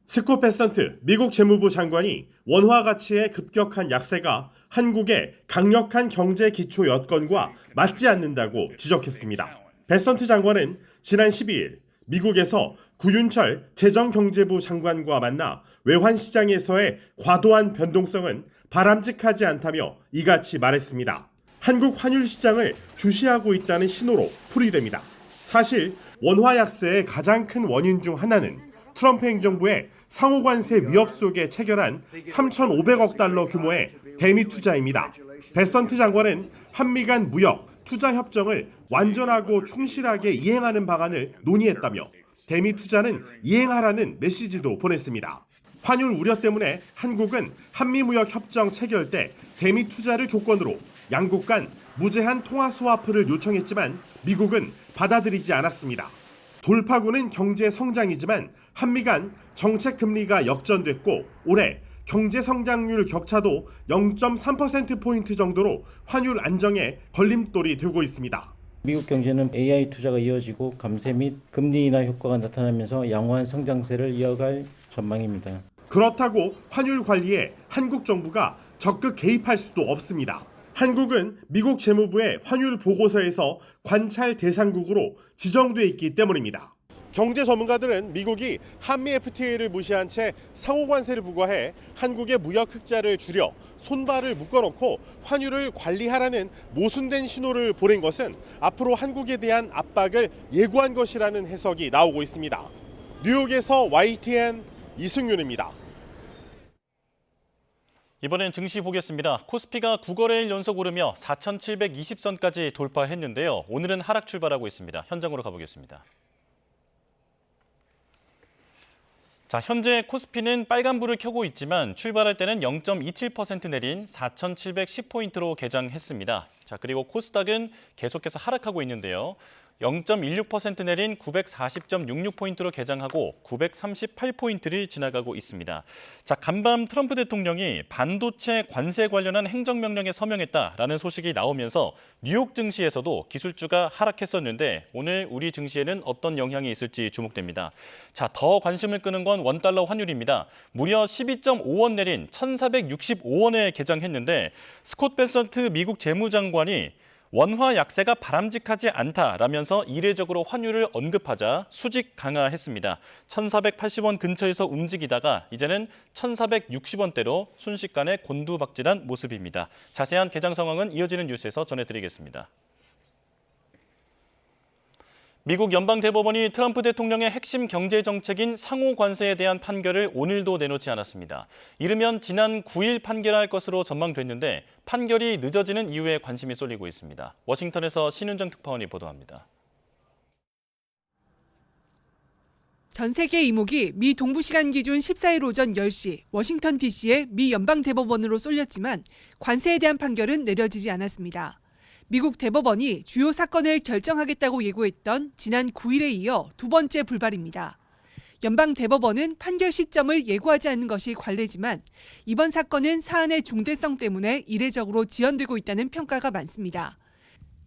스콧 베선트 미국 재무부 장관이 원화 가치의 급격한 약세가 한국의 강력한 경제 기초 여건과 맞지 않는다고 지적했습니다. 베선트 장관은 지난 12일 미국에서 구윤철 재정경제부 장관과 만나 외환시장에서의 과도한 변동성은 바람직하지 않다며 이같이 말했습니다. 한국 환율 시장을 주시하고 있다는 신호로 풀이됩니다. 사실 원화 약세의 가장 큰 원인 중 하나는 트럼프 행정부의 상호관세 위협 속에 체결한 3,500억 달러 규모의 대미 투자입니다. 베선트 장관은 한미 간 무역, 투자 협정을 완전하고 충실하게 이행하는 방안을 논의했다며 대미 투자는 이행하라는 메시지도 보냈습니다. 환율 우려 때문에 한국은 한미 무역 협정 체결 때 대미 투자를 조건으로 양국 간 무제한 통화 스와프를 요청했지만 미국은 받아들이지 않았습니다. 돌파구는 경제 성장이지만 한미 간 정책 금리가 역전됐고 올해 경제 성장률 격차도 0.3%포인트 정도로 환율 안정에 걸림돌이 되고 있습니다. 미국 경제는 AI 투자가 이어지고 감세 및 금리 인하 효과가 나타나면서 양호한 성장세를 이어갈 전망입니다. 그렇다고 환율 관리에 한국 정부가 적극 개입할 수도 없습니다. 한국은 미국 재무부의 환율 보고서에서 관찰 대상국으로 지정돼 있기 때문입니다. 경제 전문가들은 미국이 한미 FTA를 무시한 채 상호관세를 부과해 한국의 무역 흑자를 줄여 손발을 묶어놓고 환율을 관리하라는 모순된 신호를 보낸 것은 앞으로 한국에 대한 압박을 예고한 것이라는 해석이 나오고 있습니다. 뉴욕에서 YTN 이승윤입니다. 이번엔 증시 보겠습니다. 코스피가 9거래일 연속 오르며 4,720선까지 돌파했는데요. 오늘은 하락 출발하고 있습니다. 현장으로 가보겠습니다. 자, 현재 코스피는 빨간불을 켜고 있지만 출발할 때는 0.27% 내린 4,710포인트로 개장했습니다. 자, 그리고 코스닥은 계속해서 하락하고 있는데요. 0.16% 내린 940.66포인트로 개장하고 938포인트를 지나가고 있습니다. 자, 간밤 트럼프 대통령이 반도체 관세 관련한 행정명령에 서명했다라는 소식이 나오면서 뉴욕 증시에서도 기술주가 하락했었는데 오늘 우리 증시에는 어떤 영향이 있을지 주목됩니다. 자, 더 관심을 끄는 건 원달러 환율입니다. 무려 12.5원 내린 1,465원에 개장했는데 스콧 베선트 미국 재무장관이 원화 약세가 바람직하지 않다라면서 이례적으로 환율을 언급하자 수직 강화했습니다. 1,480원 근처에서 움직이다가 이제는 1,460원대로 순식간에 곤두박질한 모습입니다. 자세한 개장 상황은 이어지는 뉴스에서 전해드리겠습니다. 미국 연방대법원이 트럼프 대통령의 핵심 경제 정책인 상호 관세에 대한 판결을 오늘도 내놓지 않았습니다. 이르면 지난 9일 판결할 것으로 전망됐는데 판결이 늦어지는 이유에 관심이 쏠리고 있습니다. 워싱턴에서 신윤정 특파원이 보도합니다. 전 세계 이목이 미 동부시간 기준 14일 오전 10시 워싱턴 DC의 미 연방대법원으로 쏠렸지만 관세에 대한 판결은 내려지지 않았습니다. 미국 대법원이 주요 사건을 결정하겠다고 예고했던 지난 9일에 이어 두 번째 불발입니다. 연방대법원은 판결 시점을 예고하지 않는 것이 관례지만 이번 사건은 사안의 중대성 때문에 이례적으로 지연되고 있다는 평가가 많습니다.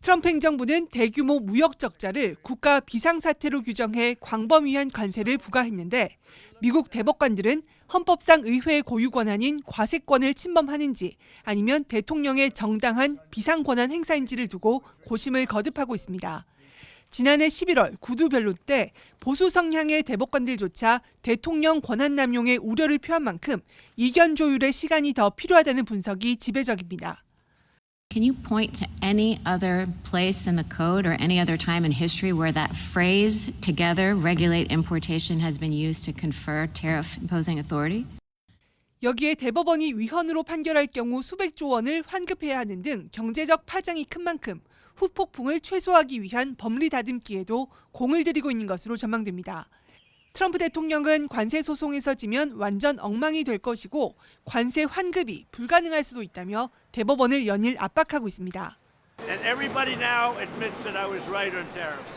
트럼프 행정부는 대규모 무역 적자를 국가 비상사태로 규정해 광범위한 관세를 부과했는데 미국 대법관들은 헌법상 의회의 고유 권한인 과세권을 침범하는지 아니면 대통령의 정당한 비상 권한 행사인지를 두고 고심을 거듭하고 있습니다. 지난해 11월 구두 변론 때 보수 성향의 대법관들조차 대통령 권한 남용의 우려를 표한 만큼 이견 조율의 시간이 더 필요하다는 분석이 지배적입니다. Can you point to any other place in the code or any other time in history where that phrase, together regulate importation, has been used to confer tariff imposing authority? 여기에 대법원이 위헌으로 판결할 경우 수백조 원을 환급해야 하는 등 경제적 파장이 큰 만큼 후폭풍을 최소화하기 위한 법리 다듬기에도 공을 들이고 있는 것으로 전망됩니다. 트럼프 대통령은 관세 소송에서 지면 완전 엉망이 될 것이고 관세 환급이 불가능할 수도 있다며 대법원을 연일 압박하고 있습니다. And everybody now admits that I was right on tariffs.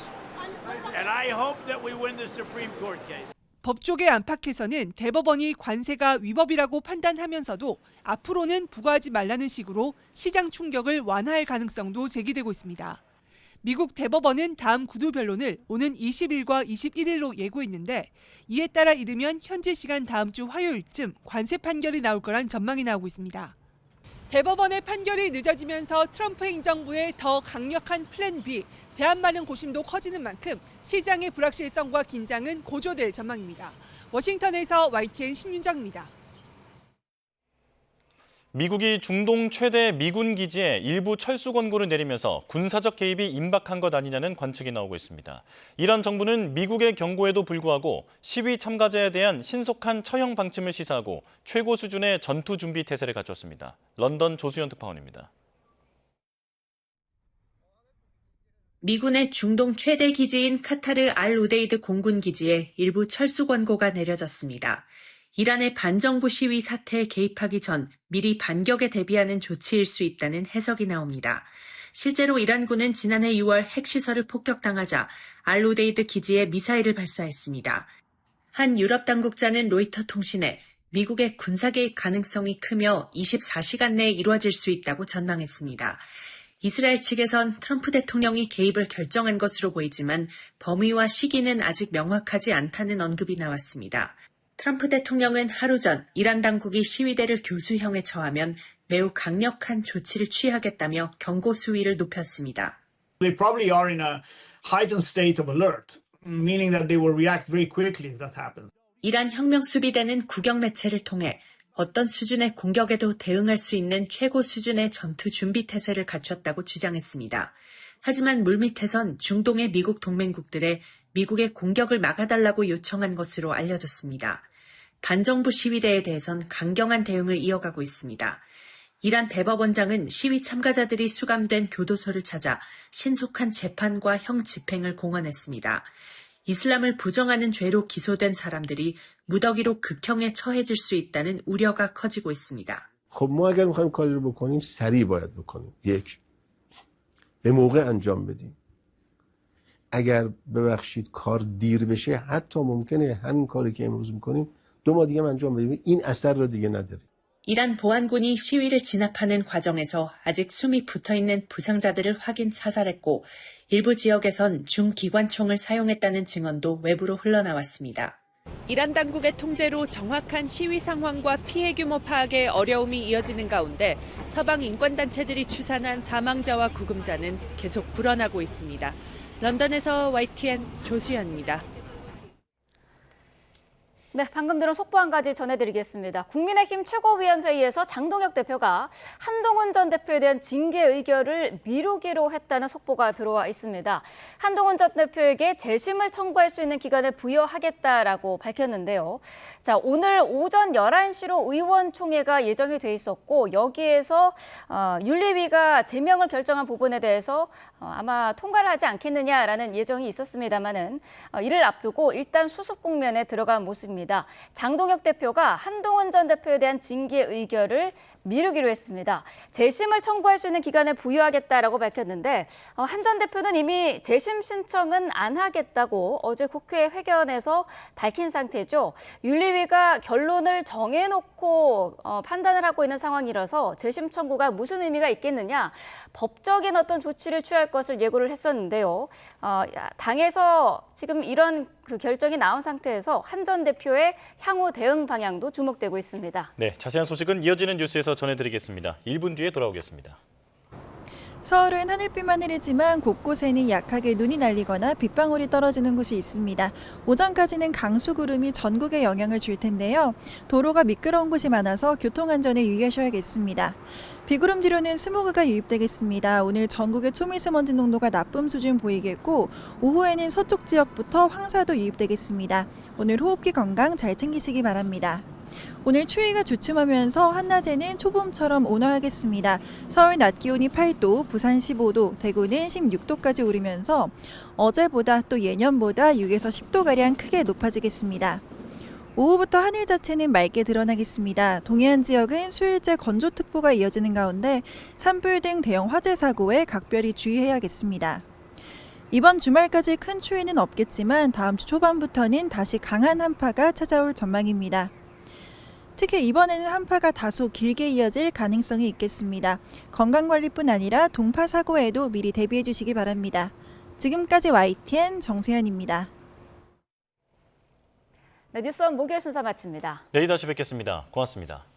And I hope that we win the Supreme Court case. 법조계 안팎에서는 대법원이 관세가 위법이라고 판단하면서도 앞으로는 부과하지 말라는 식으로 시장 충격을 완화할 가능성도 제기되고 있습니다. 미국 대법원은 다음 구두 변론을 오는 20일과 21일로 예고했는데 이에 따라 이르면 현지 시간 다음 주 화요일쯤 관세 판결이 나올 거란 전망이 나오고 있습니다. 대법원의 판결이 늦어지면서 트럼프 행정부의 더 강력한 플랜 B, 대안마련 고심도 커지는 만큼 시장의 불확실성과 긴장은 고조될 전망입니다. 워싱턴에서 YTN 신윤정입니다. 미국이 중동 최대 미군 기지에 일부 철수 권고를 내리면서 군사적 개입이 임박한 것 아니냐는 관측이 나오고 있습니다. 이란 정부는 미국의 경고에도 불구하고 시위 참가자에 대한 신속한 처형 방침을 시사하고 최고 수준의 전투 준비 태세를 갖췄습니다. 런던 조수연 특파원입니다. 미군의 중동 최대 기지인 카타르 알-우데이드 공군 기지에 일부 철수 권고가 내려졌습니다. 이란의 반정부 시위 사태에 개입하기 전 미리 반격에 대비하는 조치일 수 있다는 해석이 나옵니다. 실제로 이란군은 지난해 6월 핵시설을 폭격당하자 알-우데이드 기지에 미사일을 발사했습니다. 한 유럽 당국자는 로이터 통신에 미국의 군사 개입 가능성이 크며 24시간 내에 이루어질 수 있다고 전망했습니다. 이스라엘 측에선 트럼프 대통령이 개입을 결정한 것으로 보이지만 범위와 시기는 아직 명확하지 않다는 언급이 나왔습니다. 트럼프 대통령은 하루 전 이란 당국이 시위대를 교수형에 처하면 매우 강력한 조치를 취하겠다며 경고 수위를 높였습니다. They probably are in a heightened state of alert, meaning that they will react very quickly if that happens. 이란 혁명 수비대는 국영 매체를 통해 어떤 수준의 공격에도 대응할 수 있는 최고 수준의 전투 준비 태세를 갖췄다고 주장했습니다. 하지만 물밑에선 중동의 미국 동맹국들에 미국의 공격을 막아달라고 요청한 것으로 알려졌습니다. 반정부 시위대에 대해선 강경한 대응을 이어가고 있습니다. 이란 대법원장은 시위 참가자들이 수감된 교도소를 찾아 신속한 재판과 형 집행을 공언했습니다. 이슬람을 부정하는 죄로 기소된 사람들이 무더기로 극형에 처해질 수 있다는 우려가 커지고 있습니다. خب ما اگر می‌خوایم کاری رو بکنیم سریع باید بکنیم. یک به موقع انجام بدیم. اگر ببخشید کار دیر بشه حتی ممکنه همین کاری که امروز می‌کنیم 2 ماه دیگه انجام بدیم. این اثر رو دیگه نداره. 이란 보안군이 시위를 진압하는 과정에서 아직 숨이 붙어있는 부상자들을 확인 사살했고 일부 지역에선 중기관총을 사용했다는 증언도 외부로 흘러나왔습니다. 이란 당국의 통제로 정확한 시위 상황과 피해 규모 파악에 어려움이 이어지는 가운데 서방 인권단체들이 추산한 사망자와 구금자는 계속 불어나고 있습니다. 런던에서 YTN 조수연입니다. 네, 방금 들은 속보 한 가지 전해드리겠습니다. 국민의힘 최고위원회의에서 장동혁 대표가 한동훈 전 대표에 대한 징계 의결을 미루기로 했다는 속보가 들어와 있습니다. 한동훈 전 대표에게 재심을 청구할 수 있는 기간을 부여하겠다라고 밝혔는데요. 자, 오늘 오전 11시로 의원총회가 예정이 돼 있었고 여기에서 윤리위가 제명을 결정한 부분에 대해서 아마 통과를 하지 않겠느냐라는 예정이 있었습니다만은 이를 앞두고 일단 수습 국면에 들어간 모습입니다. 장동혁 대표가 한동훈 전 대표에 대한 징계 의결을 미루기로 했습니다. 재심을 청구할 수 있는 기간을 부여하겠다라고 밝혔는데 한 전 대표는 이미 재심 신청은 안 하겠다고 어제 국회 회견에서 밝힌 상태죠. 윤리위가 결론을 정해놓고 판단을 하고 있는 상황이라서 재심 청구가 무슨 의미가 있겠느냐, 법적인 어떤 조치를 취할 것을 예고를 했었는데요. 당에서 지금 이런 그 결정이 나온 상태에서 한 전 대표의 향후 대응 방향도 주목되고 있습니다. 네, 자세한 소식은 이어지는 뉴스에서 전해드리겠습니다. 1분 뒤에 돌아오겠습니다. 서울은 하늘빛만 흐리지만 곳곳에는 약하게 눈이 날리거나 빗방울이 떨어지는 곳이 있습니다. 오전까지는 강수구름이 전국에 영향을 줄 텐데요. 도로가 미끄러운 곳이 많아서 교통안전에 유의하셔야겠습니다. 비구름 뒤로는 스모그가 유입되겠습니다. 오늘 전국의 초미세먼지 농도가 나쁨 수준 보이겠고 오후에는 서쪽 지역부터 황사도 유입되겠습니다. 오늘 호흡기 건강 잘 챙기시기 바랍니다. 오늘 추위가 주춤하면서 한낮에는 초봄처럼 온화하겠습니다. 서울 낮 기온이 8도, 부산 15도, 대구는 16도까지 오르면서 어제보다 또 예년보다 6에서 10도가량 크게 높아지겠습니다. 오후부터 하늘 자체는 맑게 드러나겠습니다. 동해안 지역은 수일째 건조특보가 이어지는 가운데 산불 등 대형 화재 사고에 각별히 주의해야겠습니다. 이번 주말까지 큰 추위는 없겠지만 다음 주 초반부터는 다시 강한 한파가 찾아올 전망입니다. 특히 이번에는 한파가 다소 길게 이어질 가능성이 있겠습니다. 건강관리뿐 아니라 동파 사고에도 미리 대비해 주시기 바랍니다. 지금까지 YTN 정수현입니다. 네, 뉴스원 목요일 순서 마칩니다. 내일 다시 뵙겠습니다. 고맙습니다.